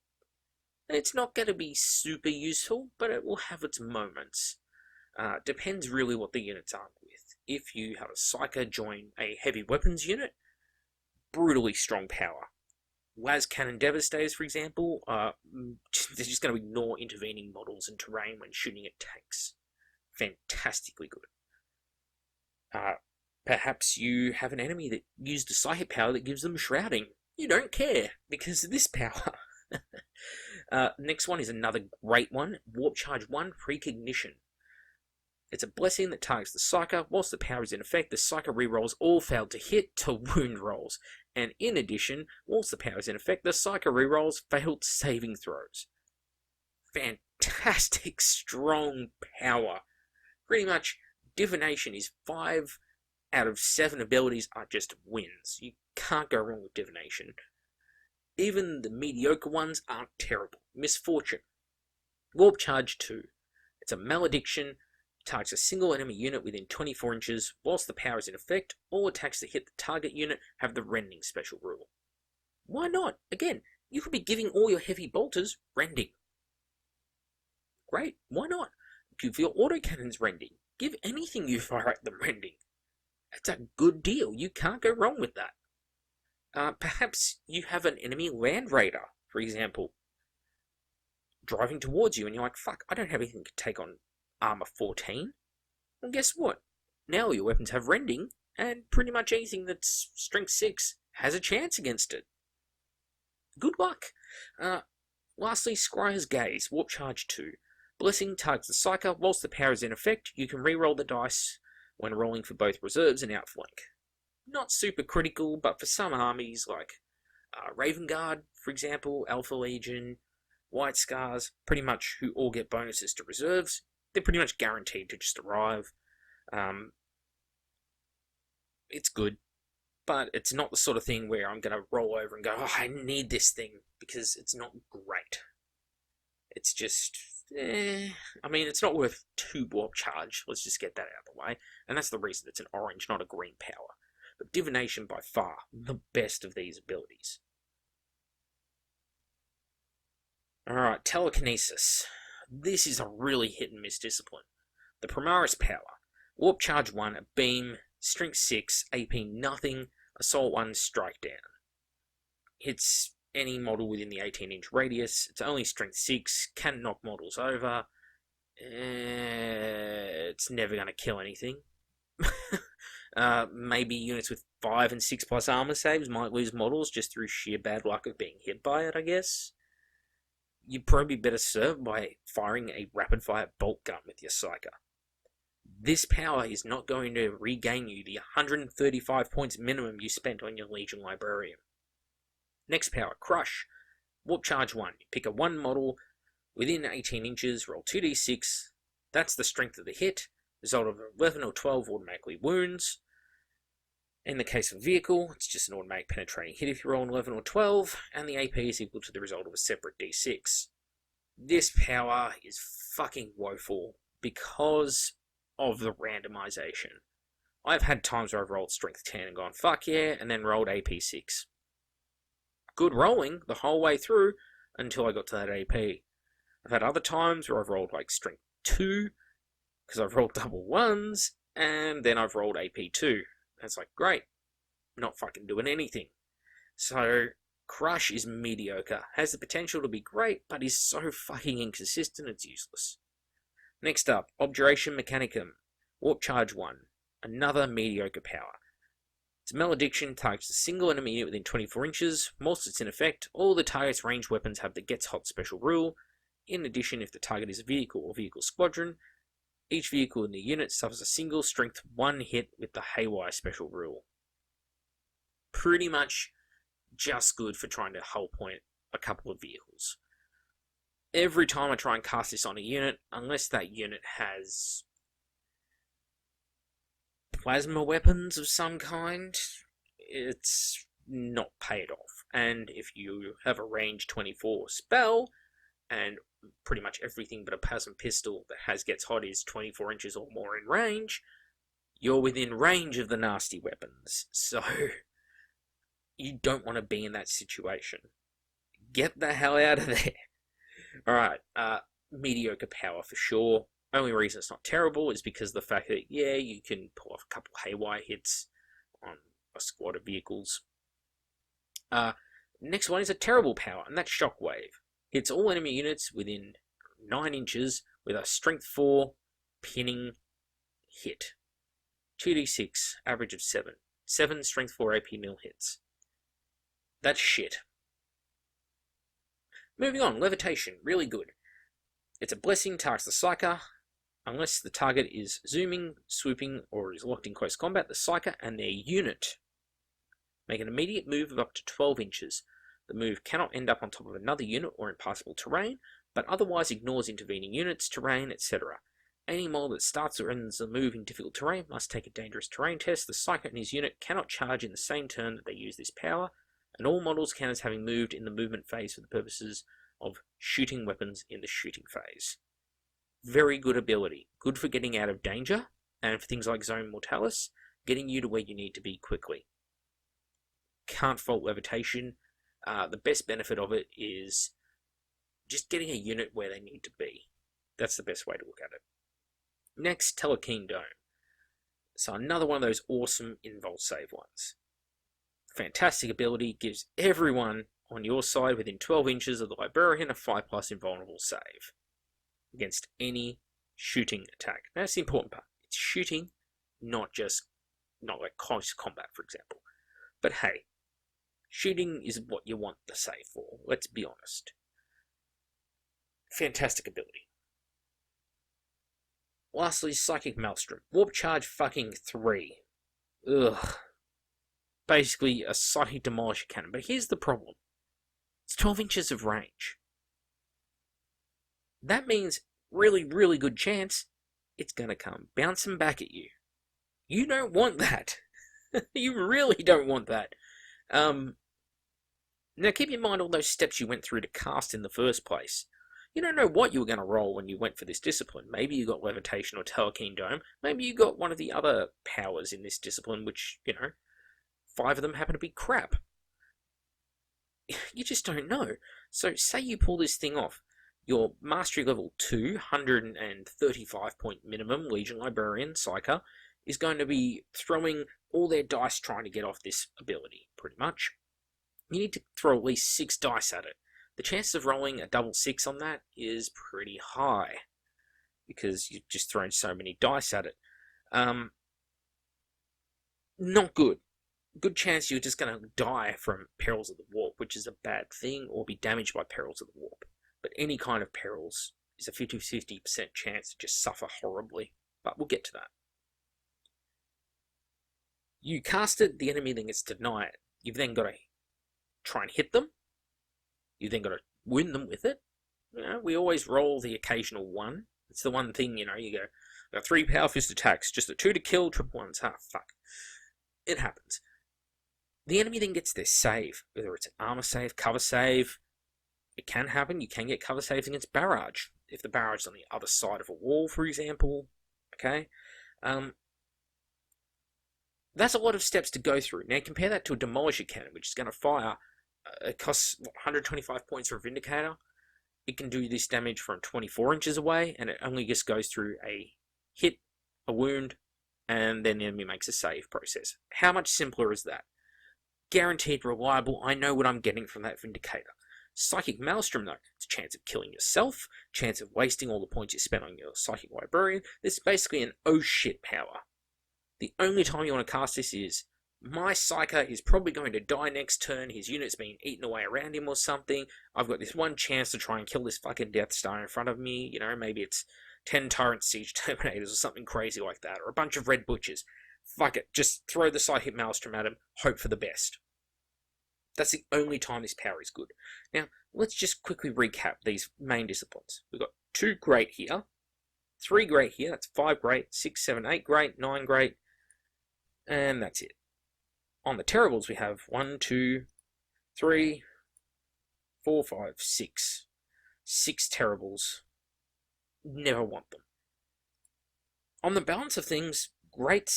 It's not going to be super useful, but it will have its moments. Depends really what the unit's armed with. If you have a Psyker join a heavy weapons unit, brutally strong power. Las Cannon Devastators, for example, they're just going to ignore intervening models and terrain when shooting at tanks. Fantastically good. Perhaps you have an enemy that used a psychic power that gives them shrouding. You don't care, because of this power. Next one is another great one. Warp Charge 1, Precognition. It's a blessing that targets the Psyker. Whilst the power is in effect, the Psyker rerolls all failed to hit to wound rolls. And in addition, whilst the power is in effect, the Psyker rerolls failed saving throws. Fantastic, strong power. Pretty much, Divination is 5 out of 7 abilities are just wins. You can't go wrong with Divination. Even the mediocre ones aren't terrible. Misfortune. Warp Charge 2. It's a malediction. Targets a single enemy unit within 24 inches. Whilst the power is in effect, all attacks that hit the target unit have the rending special rule. Why not? Again, you could be giving all your heavy bolters rending. Great, why not? Give your autocannons rending. Give anything you fire at them rending. That's a good deal. You can't go wrong with that. Perhaps you have an enemy Land Raider, for example, driving towards you, and you're like, fuck, I don't have anything to take on Armor 14. Well, guess what? Now your weapons have rending, and pretty much anything that's Strength 6 has a chance against it. Good luck. Lastly, Scryer's Gaze, Warp Charge 2. Blessing targets the Psyker. Whilst the power is in effect, you can re-roll the dice when rolling for both reserves and outflank. Not super critical, but for some armies like Raven Guard, for example, Alpha Legion, White Scars, pretty much who all get bonuses to reserves, they're pretty much guaranteed to just arrive. It's good, but it's not the sort of thing where I'm going to roll over and go, oh, I need this thing, because it's not great. It's just, I mean, it's not worth 2 warp charge. Let's just get that out of the way. And that's the reason it's an orange, not a green power. But Divination, by far, the best of these abilities. Alright, Telekinesis. This is a really hit-and-miss discipline. The Primaris power. Warp charge 1, a beam, strength 6, AP nothing, assault 1, strike down. Hits any model within the 18-inch radius. It's only strength 6, can knock models over. It's never going to kill anything. Maybe units with 5 and 6 plus armor saves might lose models just through sheer bad luck of being hit by it, I guess. You'd probably be better served by firing a rapid-fire bolt gun with your Psyker. This power is not going to regain you the 135 points minimum you spent on your Legion Librarian. Next power, Crush. Warp charge 1. You pick a 1 model within 18 inches, roll 2d6. That's the strength of the hit. Result of 11 or 12 automatically wounds. In the case of vehicle, it's just an automatic penetrating hit if you roll an 11 or 12, and the AP is equal to the result of a separate d6. This power is fucking woeful because of the randomization. I've had times where I've rolled strength 10 and gone fuck yeah, and then rolled AP 6. Good rolling the whole way through until I got to that AP. I've had other times where I've rolled like strength 2 because I've rolled double 1s, and then I've rolled AP 2. It's like, great, not fucking doing anything. So, Crush is mediocre, has the potential to be great, but is so fucking inconsistent it's useless. Next up, Objuration Mechanicum, Warp Charge 1, another mediocre power. Its malediction targets a single enemy unit within 24 inches. Whilst it's in effect, all the target's ranged weapons have the Gets Hot special rule. In addition, if the target is a vehicle or vehicle squadron, each vehicle in the unit suffers a single strength 1 hit with the Haywire special rule. Pretty much just good for trying to hull point a couple of vehicles. Every time I try and cast this on a unit, unless that unit has plasma weapons of some kind, it's not paid off. And if you have a range 24 spell, and pretty much everything but a plasma pistol that has Gets Hot is 24 inches or more in range, you're within range of the nasty weapons. So, you don't want to be in that situation. Get the hell out of there. Alright, mediocre power for sure. Only reason it's not terrible is because of the fact that, yeah, you can pull off a couple Haywire hits on a squad of vehicles. Next one is a terrible power, and that's Shockwave. Hits all enemy units within 9 inches with a strength 4 pinning hit. 2d6, average of 7. 7 strength 4 AP nil hits. That's shit. Moving on, Levitation, really good. It's a blessing, targets the Psyker. Unless the target is zooming, swooping, or is locked in close combat, the Psyker and their unit make an immediate move of up to 12 inches. The move cannot end up on top of another unit or impassable terrain, but otherwise ignores intervening units, terrain, etc. Any model that starts or ends the move in difficult terrain must take a dangerous terrain test. The Psyker and his unit cannot charge in the same turn that they use this power, and all models count as having moved in the movement phase for the purposes of shooting weapons in the shooting phase. Very good ability. Good for getting out of danger, and for things like Zone Mortalis, getting you to where you need to be quickly. Can't fault Levitation. The best benefit of it is just getting a unit where they need to be. That's the best way to look at it. Next, Telekinesis Dome. So another one of those awesome invul save ones. Fantastic ability, gives everyone on your side within 12 inches of the Librarian a 5+ invulnerable save against any shooting attack. That's the important part. It's shooting, not like close combat, for example. But hey, shooting is what you want the save for, let's be honest. Fantastic ability. Lastly, Psychic Maelstrom. Warp Charge fucking 3. Ugh. Basically a Psychic Demolisher Cannon. But here's the problem. It's 12 inches of range. That means really, really good chance it's going to come bouncing back at you. You don't want that. You really don't want that. Now keep in mind all those steps you went through to cast in the first place. You don't know what you were going to roll when you went for this discipline. Maybe you got Levitation or Telekine Dome. Maybe you got one of the other powers in this discipline, which, 5 of them happen to be crap. You just don't know. So say you pull this thing off. Your Mastery Level 2, 135 point minimum, Legion Librarian, Psyker, is going to be throwing all their dice trying to get off this ability, pretty much. You need to throw at least 6 dice at it. The chances of rolling a double 6 on that is pretty high, because you've just thrown so many dice at it. Not good. Good chance you're just going to die from Perils of the Warp, which is a bad thing, or be damaged by Perils of the Warp. But any kind of perils is a 50-50% chance to just suffer horribly. But we'll get to that. You cast it, the enemy then gets to deny it. You've then got to try and hit them. You've then got to win them with it. We always roll the occasional 1. It's the one thing, you go, got 3 Power Fist attacks, just a 2 to kill, triple 1s. Fuck. It happens. The enemy then gets their save, whether it's an armor save, cover save. It can happen. You can get cover saves against barrage. If the barrage is on the other side of a wall, for example. Okay? That's a lot of steps to go through. Now compare that to a Demolisher cannon, which is going to fire. It costs 125 points for a Vindicator. It can do this damage from 24 inches away, and it only just goes through a hit, a wound, and then the enemy makes a save process. How much simpler is that? Guaranteed reliable. I know what I'm getting from that Vindicator. Psychic Maelstrom, though, it's a chance of killing yourself, chance of wasting all the points you spent on your Psychic Librarian. This is basically an oh shit power. The only time you want to cast this is, my Psyker is probably going to die next turn, his unit's being eaten away around him or something, I've got this one chance to try and kill this fucking Death Star in front of me, maybe it's 10 Tyrant Siege Terminators or something crazy like that, or a bunch of Red Butchers. Fuck it, just throw the Psychic Maelstrom at him, hope for the best. That's the only time this power is good. Now, let's just quickly recap these main disciplines. We've got 2 great here, 3 great here, that's 5 great, 6, 7, 8 great, 9 great, and that's it. On the terribles, we have 1, 2, 3, 4, 5, 6. 6 terribles. Never want them. On the balance of things, great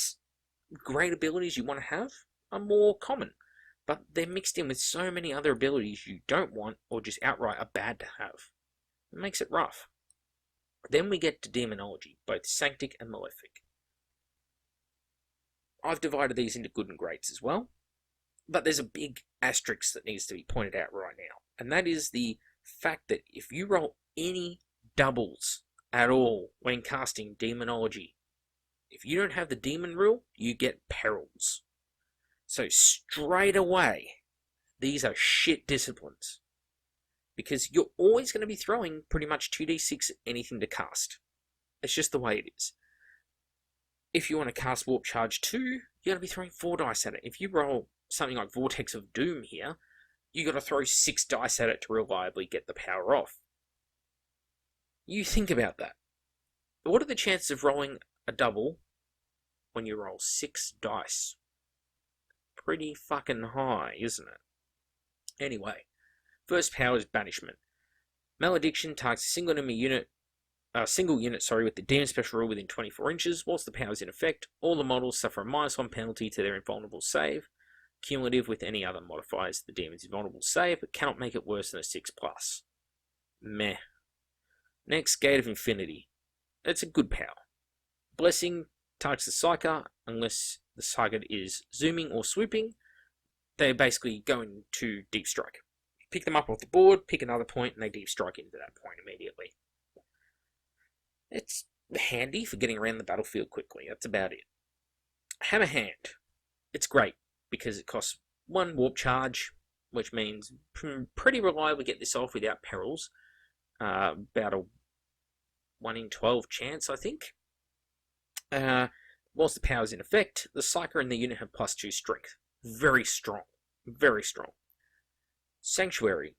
abilities you want to have are more common, but they're mixed in with so many other abilities you don't want or just outright are bad to have. It makes it rough. Then we get to Demonology, both Sanctic and Malefic. I've divided these into good and greats as well, but there's a big asterisk that needs to be pointed out right now, and that is the fact that if you roll any doubles at all when casting Demonology, if you don't have the demon rule, you get perils. So straight away, these are shit disciplines, because you're always going to be throwing pretty much 2d6 at anything to cast. It's just the way it is. If you want to cast Warp Charge 2, you're going to be throwing 4 dice at it. If you roll something like Vortex of Doom here, you've got to throw 6 dice at it to reliably get the power off. You think about that. What are the chances of rolling a double when you roll 6 dice? Pretty fucking high, isn't it? Anyway, first power is Banishment. Malediction targets a single unit with the demon special rule within 24 inches. Whilst the power is in effect, all the models suffer a -1 penalty to their invulnerable save, cumulative with any other modifiers the demon's invulnerable save, but cannot make it worse than a 6+. Meh. Next, Gate of Infinity. It's a good power. Blessing targets the Psyker, unless the Psyker is zooming or swooping. They basically go into deep strike. Pick them up off the board, pick another point, and they deep strike into that point immediately. It's handy for getting around the battlefield quickly. That's about it. Hammer Hand. It's great because it costs 1 warp charge, which means pretty reliably get this off without perils. About a 1 in 12 chance, I think. Whilst the power is in effect, the Psyker and the unit have +2 strength. Very strong. Very strong. Sanctuary.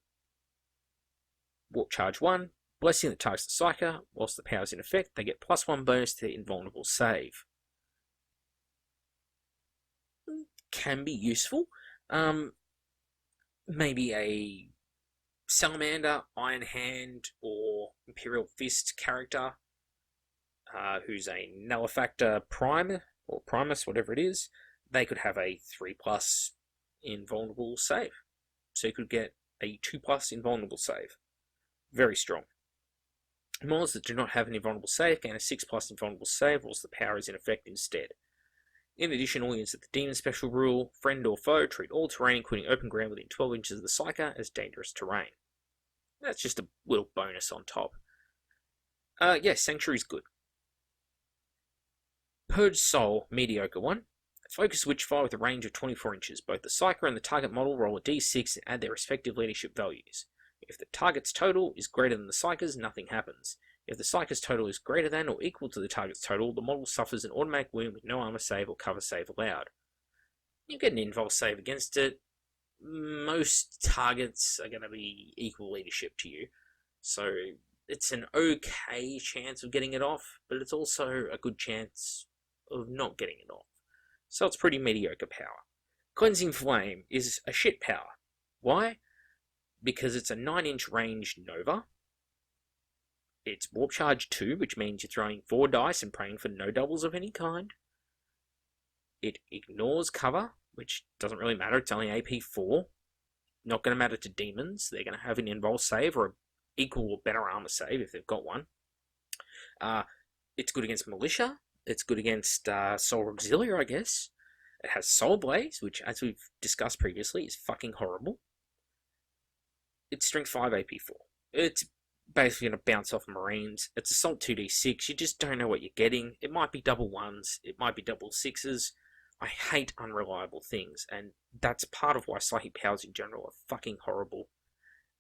Warp charge 1. Blessing that targets the Psyker. Whilst the power is in effect, they get +1 bonus to their invulnerable save. Can be useful. Maybe a Salamander, Iron Hand, or Imperial Fist character, who's a Nullificator Prime, or Primus, whatever it is, they could have a 3+ invulnerable save. So you could get a 2+ invulnerable save. Very strong. Models that do not have an invulnerable save gain a 6+ invulnerable save whilst the power is in effect instead. In addition, all units of the Demon Special Rule, friend or foe, treat all terrain, including open ground within 12 inches of the Psyker, as dangerous terrain. That's just a little bonus on top. Yes, Sanctuary's good. Purge Soul, mediocre one. Focus Witchfire with a range of 24 inches. Both the Psyker and the target model roll a d6 and add their respective leadership values. If the target's total is greater than the Psyker's, nothing happens. If the Psyker's total is greater than or equal to the target's total, the model suffers an automatic wound with no armor save or cover save allowed. You get an invul save against it. Most targets are going to be equal leadership to you, so it's an okay chance of getting it off, but it's also a good chance of not getting it off. So it's pretty mediocre power. Cleansing Flame is a shit power. Why? Because it's a 9-inch range Nova. It's Warp Charge 2, which means you're throwing 4 dice and praying for no doubles of any kind. It ignores cover, which doesn't really matter, it's only AP 4. Not going to matter to demons, they're going to have an invul save or an equal or better armor save if they've got one. It's good against Militia, it's good against Soul Auxiliary, I guess. It has Soul Blaze, which, as we've discussed previously, is fucking horrible. It's Strength 5 AP 4. It's basically going to bounce off Marines. It's Assault 2d6, you just don't know what you're getting. It might be double 1s, it might be double 6s. I hate unreliable things, and that's part of why Psychic powers in general are fucking horrible.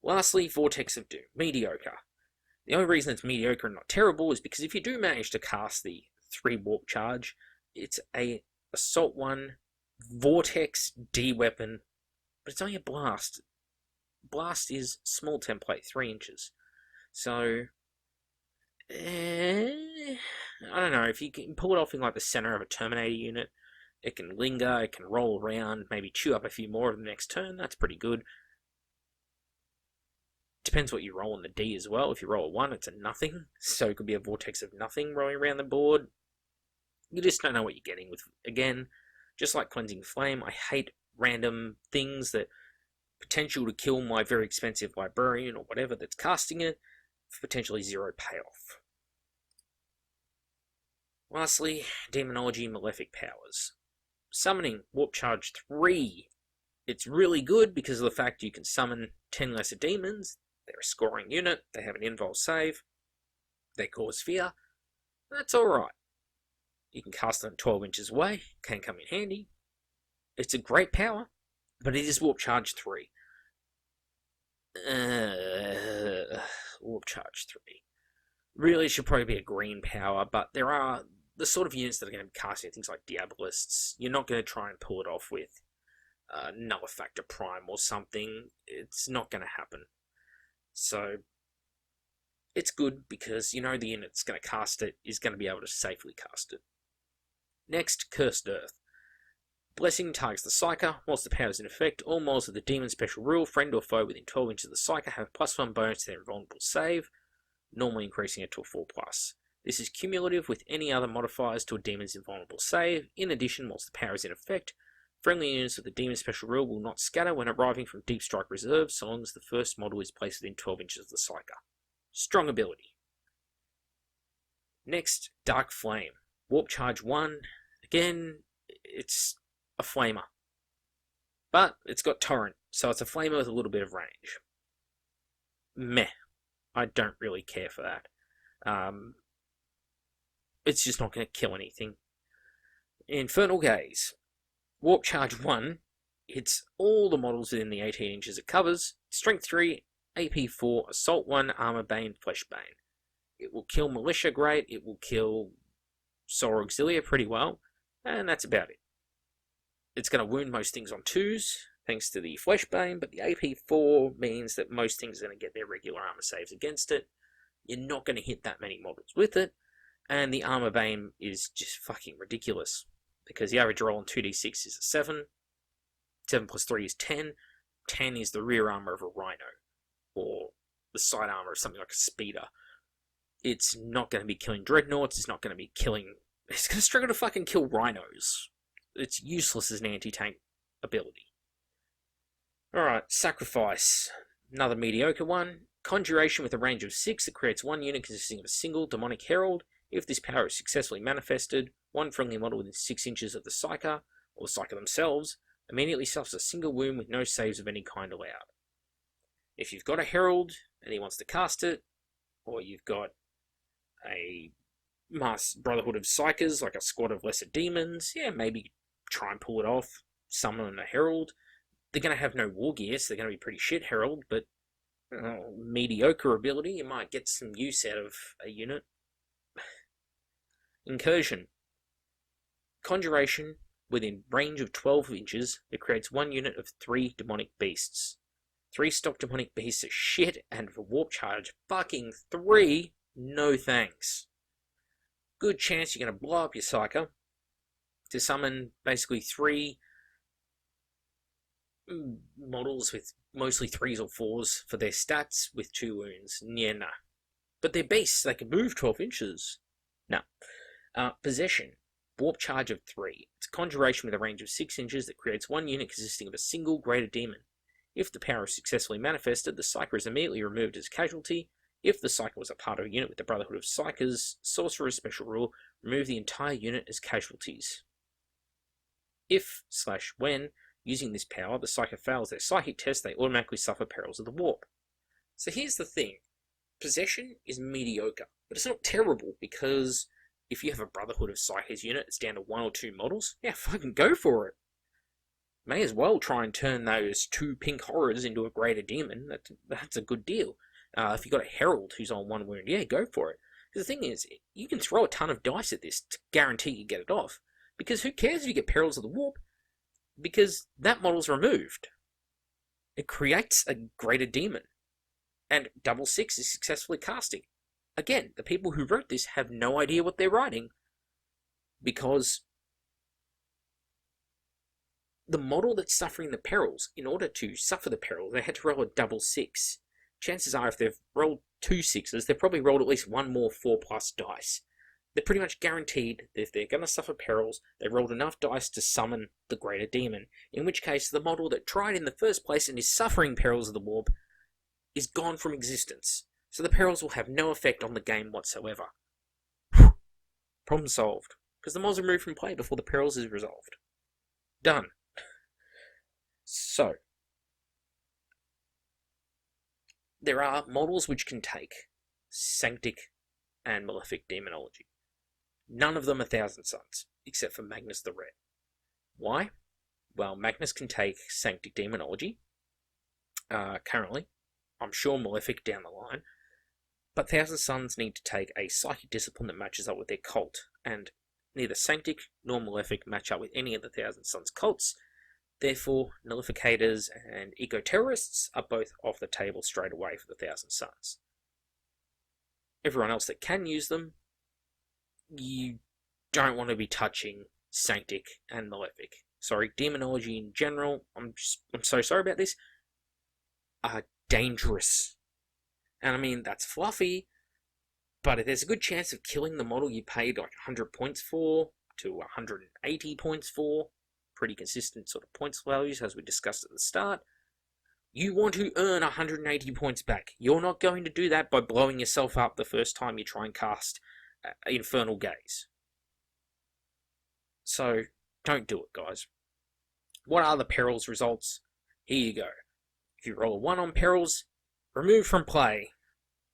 Lastly, Vortex of Doom. Mediocre. The only reason it's mediocre and not terrible is because if you do manage to cast the 3 Warp Charge, it's a Assault 1 Vortex D weapon, but it's only a blast. Blast is small template, 3 inches. So, I don't know, if you can pull it off in like the center of a Terminator unit, it can linger, it can roll around, maybe chew up a few more of the next turn, that's pretty good. Depends what you roll on the D as well. If you roll a 1, it's a nothing, so it could be a vortex of nothing rolling around the board. You just don't know what you're getting with, again, just like Cleansing Flame, I hate random things that potential to kill my very expensive Librarian or whatever that's casting it, for potentially 0 payoff. Lastly, Demonology Malefic Powers. Summoning Warp Charge 3. It's really good because of the fact you can summon 10 lesser demons. They're a scoring unit, they have an invul save, they cause fear. That's alright. You can cast them 12 inches away, can come in handy. It's a great power, but it is Warp Charge 3. Warp Charge 3. Really should probably be a green power, but there are the sort of units that are going to be casting things like Diabolists. You're not going to try and pull it off with Nullificator Prime or something. It's not going to happen. So, it's good because you know the unit that's going to cast it is going to be able to safely cast it. Next, Cursed Earth. Blessing targets the Psyker. Whilst the power is in effect, all models of the Demon Special Rule, friend or foe within 12 inches of the Psyker have a +1 bonus to their invulnerable save, normally increasing it to a 4+. This is cumulative with any other modifiers to a demon's invulnerable save. In addition, whilst the power is in effect, friendly units with the Demon Special Rule will not scatter when arriving from Deep Strike Reserve, so long as the first model is placed within 12 inches of the Psyker. Strong ability. Next, Dark Flame. Warp Charge 1. Again, it's a flamer. But it's got Torrent, so it's a flamer with a little bit of range. Meh. I don't really care for that. It's just not going to kill anything. Infernal Gaze. Warp Charge 1 hits all the models within the 18 inches it covers. Strength 3, AP 4, Assault 1, Armor Bane, Flesh Bane. It will kill Militia great, it will kill Soul Auxilia pretty well, and that's about it. It's going to wound most things on 2s, thanks to the Flesh Bane, but the AP 4 means that most things are going to get their regular armor saves against it. You're not going to hit that many models with it, and the Armor Bane is just fucking ridiculous, because the average roll on 2d6 is a 7, 7 plus 3 is 10, 10 is the rear armor of a Rhino. or the side armor of something like a speeder. It's not going to be killing dreadnoughts, it's not going to be killing... It's going to struggle to fucking kill rhinos. It's useless as an anti-tank ability. Alright, Sacrifice. Another mediocre one. Conjuration with a range of 6 that creates one unit consisting of a single demonic herald. If this power is successfully manifested, one friendly model within 6 inches of the Psyker, or the Psyker themselves, immediately suffers a single wound with no saves of any kind allowed. If you've got a herald and he wants to cast it, or you've got a mass brotherhood of Psykers, like a squad of lesser demons, yeah, maybe try and pull it off, summon a herald. They're going to have no war gear, so they're going to be pretty shit herald, but mediocre ability, you might get some use out of a unit. Incursion. Conjuration within range of 12 inches that creates one unit of 3 demonic beasts. 3 stock demonic beasts are shit, and for warp charge, fucking 3, no thanks. Good chance you're going to blow up your Psyker to summon basically 3 models with mostly 3s or 4s for their stats with 2 wounds. Yeah, nah. But they're beasts, they can move 12 inches. No. Possession. Warp charge of 3. It's a conjuration with a range of 6 inches that creates one unit consisting of a single greater demon. If the power is successfully manifested, the Psyker is immediately removed as a casualty. If the Psyker was a part of a unit with the Brotherhood of Psykers, Sorcerer's special rule, remove the entire unit as casualties. If/when using this power, the Psyker fails their psychic test, they automatically suffer perils of the warp. So here's the thing. Possession is mediocre, but it's not terrible, because if you have a Brotherhood of Psykers unit, it's down to 1 or 2 models, yeah, fucking go for it. May as well try and turn those 2 pink horrors into a greater demon. That's a good deal. If you've got a herald who's on 1 wound, yeah, go for it. Because the thing is, you can throw a ton of dice at this to guarantee you get it off. Because who cares if you get perils of the warp? Because that model's removed. It creates a greater demon. And double 6 is successfully casting. Again, the people who wrote this have no idea what they're writing, because the model that's suffering the perils, in order to suffer the perils, they had to roll a double 6. Chances are, if they've rolled 2 6s, they've probably rolled at least 1 more 4+ dice. They're pretty much guaranteed that if they're going to suffer perils, they've rolled enough dice to summon the greater demon, in which case the model that tried in the first place and is suffering perils of the warp is gone from existence. So the perils will have no effect on the game whatsoever. Problem solved. Because the models are removed from play before the perils is resolved. Done. So, there are models which can take Sanctic and Malefic Demonology. None of them are Thousand Suns, except for Magnus the Red. Why? Well, Magnus can take Sanctic Demonology, currently. I'm sure Malefic down the line. But Thousand Suns need to take a psychic discipline that matches up with their cult, and neither Sanctic nor Malefic match up with any of the Thousand Suns cults. Therefore, Nullificators and Esoterists are both off the table straight away for the Thousand Suns. Everyone else that can use them, you don't want to be touching Sanctic and Malefic. Sorry, Demonology in general, I'm so sorry about this, are dangerous. And I mean, that's fluffy, but there's a good chance of killing the model you paid like 100 points for to 180 points for. Pretty consistent sort of points values, as we discussed at the start. You want to earn 180 points back. You're not going to do that by blowing yourself up the first time you try and cast Infernal Gaze. So, don't do it, guys. What are the perils results? Here you go. If you roll a 1 on perils, remove from play.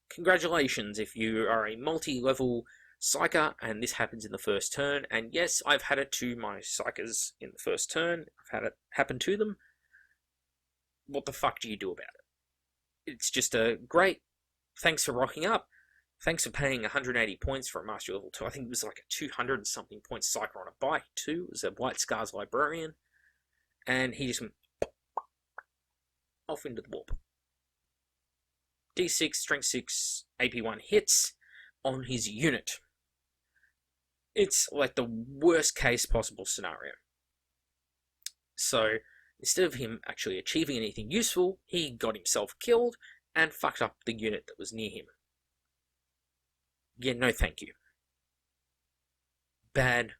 Congratulations if you are a multi-level Psyker and this happens in the first turn. And yes, I've had it to my Psykers in the first turn. I've had it happen to them. What the fuck do you do about it? It's just a great, thanks for rocking up. Thanks for paying 180 points for a Master Level 2. I think it was like a 200 and something point Psyker on a bike too. It was a White Scars Librarian. And he just went off into the warp. D6, Strength 6, AP1 hits on his unit. It's like the worst case possible scenario. So, instead of him actually achieving anything useful, he got himself killed, and fucked up the unit that was near him. Yeah, no thank you. Bad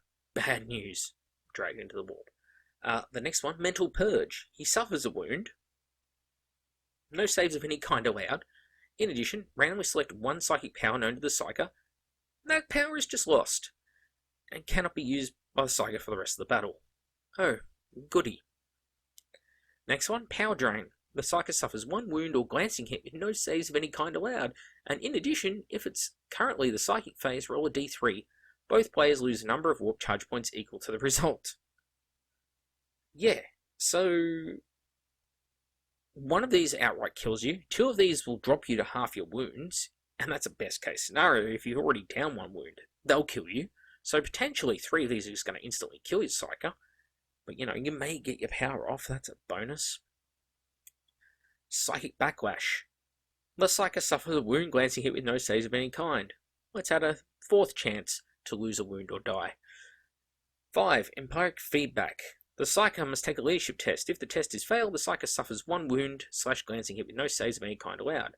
news. Dragged into the warp. The next one, Mental Purge. He suffers a wound. No saves of any kind allowed. In addition, randomly select one psychic power known to the Psyker. That power is just lost, and cannot be used by the Psyker for the rest of the battle. Oh, goody. Next one, Power Drain. The Psyker suffers one wound or glancing hit with no saves of any kind allowed, and in addition, if it's currently the Psychic phase, roll a d3. Both players lose a number of warp charge points equal to the result. Yeah, so one of these outright kills you, two of these will drop you to half your wounds, and that's a best case scenario. If you're already down one wound, they'll kill you. So potentially three of these are just going to instantly kill your Psyker, but you may get your power off, that's a bonus. Psychic Backlash. The Psyker suffers a wound glancing hit with no saves of any kind. Let's add a fourth chance to lose a wound or die. 5. Empiric Feedback. The Psyker must take a leadership test. If the test is failed, the Psyker suffers one wound / glancing hit with no saves of any kind allowed.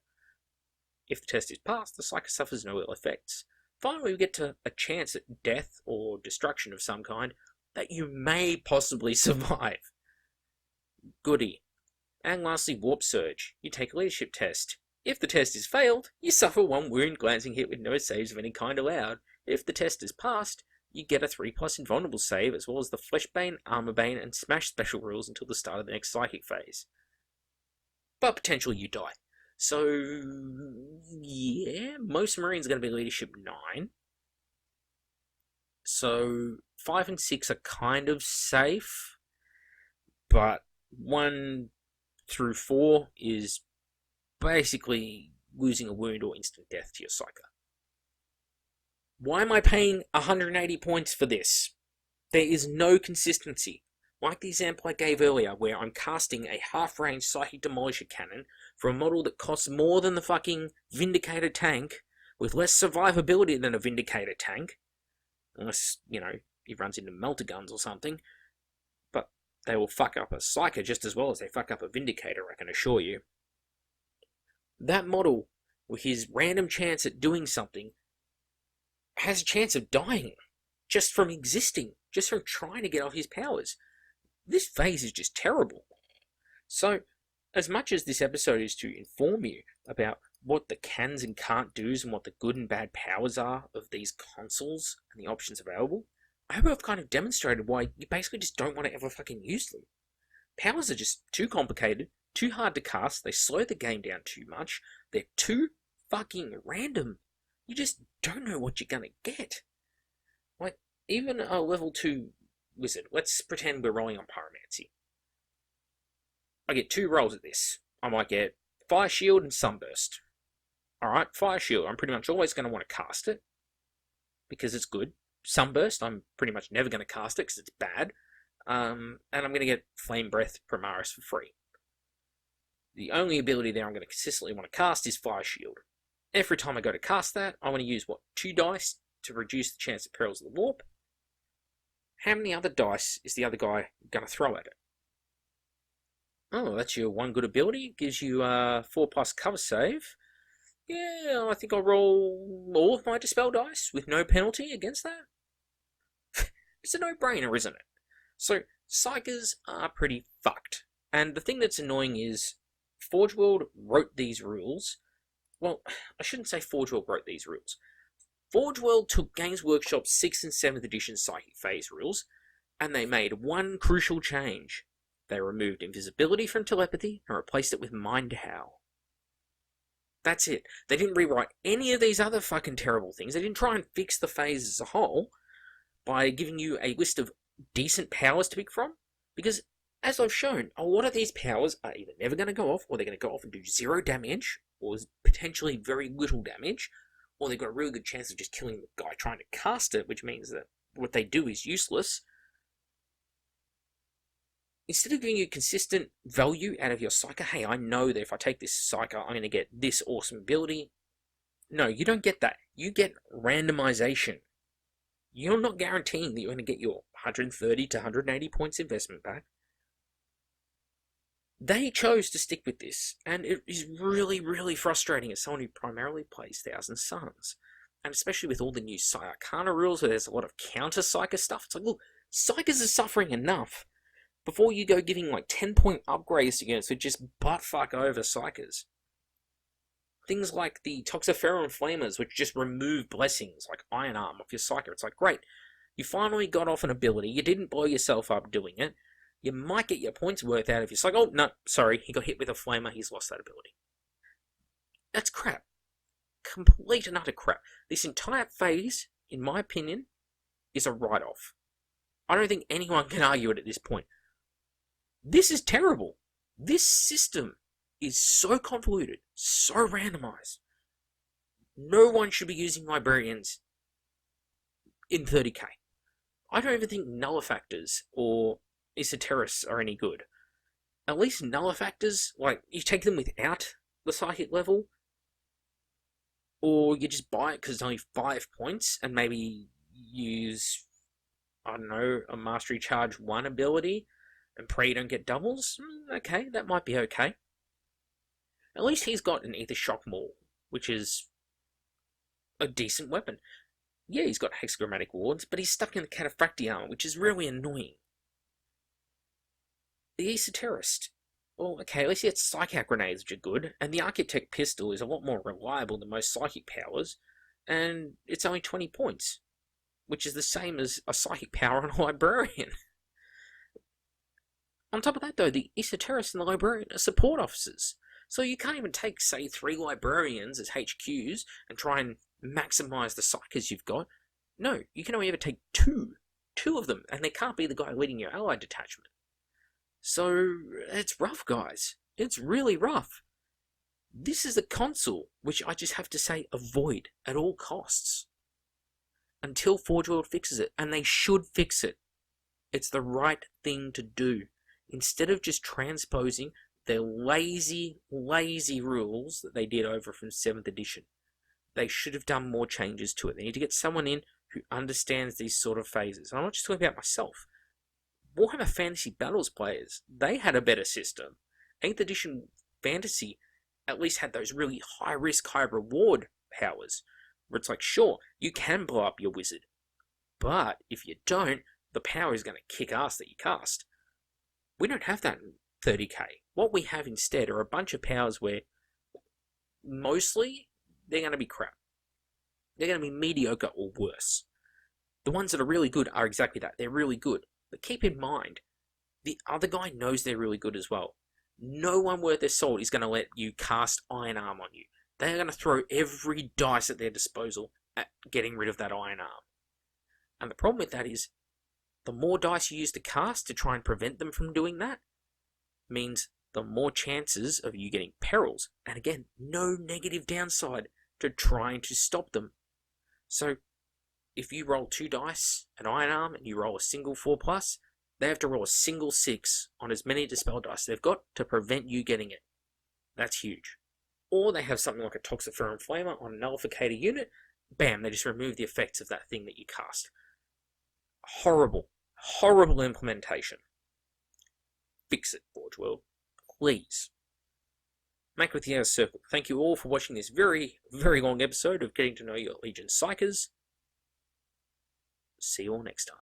If the test is passed, the Psyker suffers no ill effects. Finally, we get to a chance at death or destruction of some kind that you may possibly survive. Goody. And lastly, Warp Surge. You take a leadership test. If the test is failed, you suffer one wound glancing hit with no saves of any kind allowed. If the test is passed, you get a 3+ invulnerable save, as well as the Fleshbane, Armorbane, and Smash special rules until the start of the next Psychic phase. But potentially you die. So, yeah, most Marines are going to be Leadership 9. So, 5 and 6 are kind of safe, but 1 through 4 is basically losing a wound or instant death to your Psyker. Why am I paying 180 points for this? There is no consistency. Like the example I gave earlier, where I'm casting a half-range Psychic Demolisher Cannon for a model that costs more than the fucking Vindicator tank, with less survivability than a Vindicator tank, unless, he runs into melter guns or something, but they will fuck up a Psyker just as well as they fuck up a Vindicator, I can assure you. That model, with his random chance at doing something, has a chance of dying just from existing, just from trying to get off his powers. This phase is just terrible. So, as much as this episode is to inform you about what the cans and can't do's and what the good and bad powers are of these consoles and the options available, I hope I've kind of demonstrated why you basically just don't want to ever fucking use them. Powers are just too complicated, too hard to cast, they slow the game down too much, they're too fucking random. You just don't know what you're gonna get. Like, even a level 2 wizard, let's pretend we're rolling on Pyromancy. I get 2 rolls at this. I might get Fire Shield and Sunburst. Alright, Fire Shield, I'm pretty much always going to want to cast it, because it's good. Sunburst, I'm pretty much never going to cast it, because it's bad. And I'm going to get Flame Breath Primaris for free. The only ability there I'm going to consistently want to cast is Fire Shield. Every time I go to cast that, I want to use, 2 dice to reduce the chance of Perils of the Warp. How many other dice is the other guy going to throw at it? Oh, that's your one good ability. Gives you 4+ cover save. Yeah, I think I'll roll all of my Dispel dice with no penalty against that. It's a no-brainer, isn't it? So, Psykers are pretty fucked. And the thing that's annoying is, Forge World wrote these rules. Well, I shouldn't say Forge World wrote these rules. Forge World took Games Workshop's 6th and 7th edition Psychic Phase rules, and they made one crucial change. They removed invisibility from telepathy and replaced it with Mind Howl. That's it. They didn't rewrite any of these other fucking terrible things. They didn't try and fix the phase as a whole by giving you a list of decent powers to pick from. Because, as I've shown, a lot of these powers are either never going to go off, or they're going to go off and do 0 damage, or potentially very little damage, or they've got a really good chance of just killing the guy trying to cast it, which means that what they do is useless. Instead of giving you consistent value out of your Psyker, hey, I know that if I take this Psyker, I'm going to get this awesome ability. No, you don't get that. You get randomization. You're not guaranteeing that you're going to get your 130 to 180 points investment back. They chose to stick with this, and it is really, really frustrating as someone who primarily plays Thousand Suns. And especially with all the new Psi Arcana rules where there's a lot of counter-Psyker stuff. It's like, look, Psykers are suffering enough before you go giving like 10-point upgrades to units that just buttfuck over Psykers. Things like the Toxiferum Flamers, which just remove blessings, like Iron Arm off your Psyker. It's like, great, you finally got off an ability, you didn't blow yourself up doing it, you might get your points worth out if you're like, oh, no, sorry, he got hit with a Flamer, he's lost that ability. That's crap. Complete and utter crap. This entire phase, in my opinion, is a write-off. I don't think anyone can argue it at this point. This is terrible. This system is so convoluted, so randomized. No one should be using Librarians in 30k. I don't even think Nullificators or Esoterists are any good. At least Nullificators, like, you take them without the psychic level, or you just buy it because it's only 5 points, and maybe use, I don't know, a Mastery Charge 1 ability, and pray you don't get doubles. Okay, that might be okay. At least he's got an Ether Shock Maul, which is a decent weapon. Yeah, he's got hexagrammatic wards, but he's stuck in the Cataphractii armor, which is really annoying. The Esoterist, well, okay, at least he has Psychic grenades, which are good, and the Architect pistol is a lot more reliable than most Psychic powers, and it's only 20 points, which is the same as a Psychic power on a Librarian. On top of that, though, the Esoterist and the Librarian are support officers, so you can't even take, say, 3 Librarians as HQs and try and maximize the Psykers you've got. No, you can only ever take 2 of them, and they can't be the guy leading your allied detachment. So, it's rough, guys. It's really rough. This is a console which I just have to say avoid at all costs. Until Forge World fixes it, and they should fix it. It's the right thing to do. Instead of just transposing their lazy rules that they did over from 7th edition. They should have done more changes to it. They need to get someone in who understands these sort of phases. And I'm not just talking about myself. Warhammer Fantasy Battles players, they had a better system. 8th edition Fantasy at least had those really high risk, high reward powers. Where it's like, sure, you can blow up your wizard. But if you don't, the power is going to kick ass that you cast. We don't have that in 30k. What we have instead are a bunch of powers where mostly they're going to be crap. They're going to be mediocre or worse. The ones that are really good are exactly that. They're really good. But keep in mind, the other guy knows they're really good as well. No one worth their salt is going to let you cast Iron Arm on you. They're going to throw every dice at their disposal at getting rid of that Iron Arm. And the problem with that is, the more dice you use to cast to try and prevent them from doing that, means the more chances of you getting perils. And again, no negative downside to trying to stop them. So, if you roll 2 dice, an Iron Arm, and you roll a single 4+, they have to roll a single 6 on as many Dispel dice they've got to prevent you getting it. That's huge. Or they have something like a Toxiferum Flamer on a Nullificator unit, bam, they just remove the effects of that thing that you cast. Horrible implementation. Fix it, Forge World. Please. Make with the Outer Circle. Thank you all for watching this very, very long episode of Getting to Know Your Legion Psykers. See you all next time.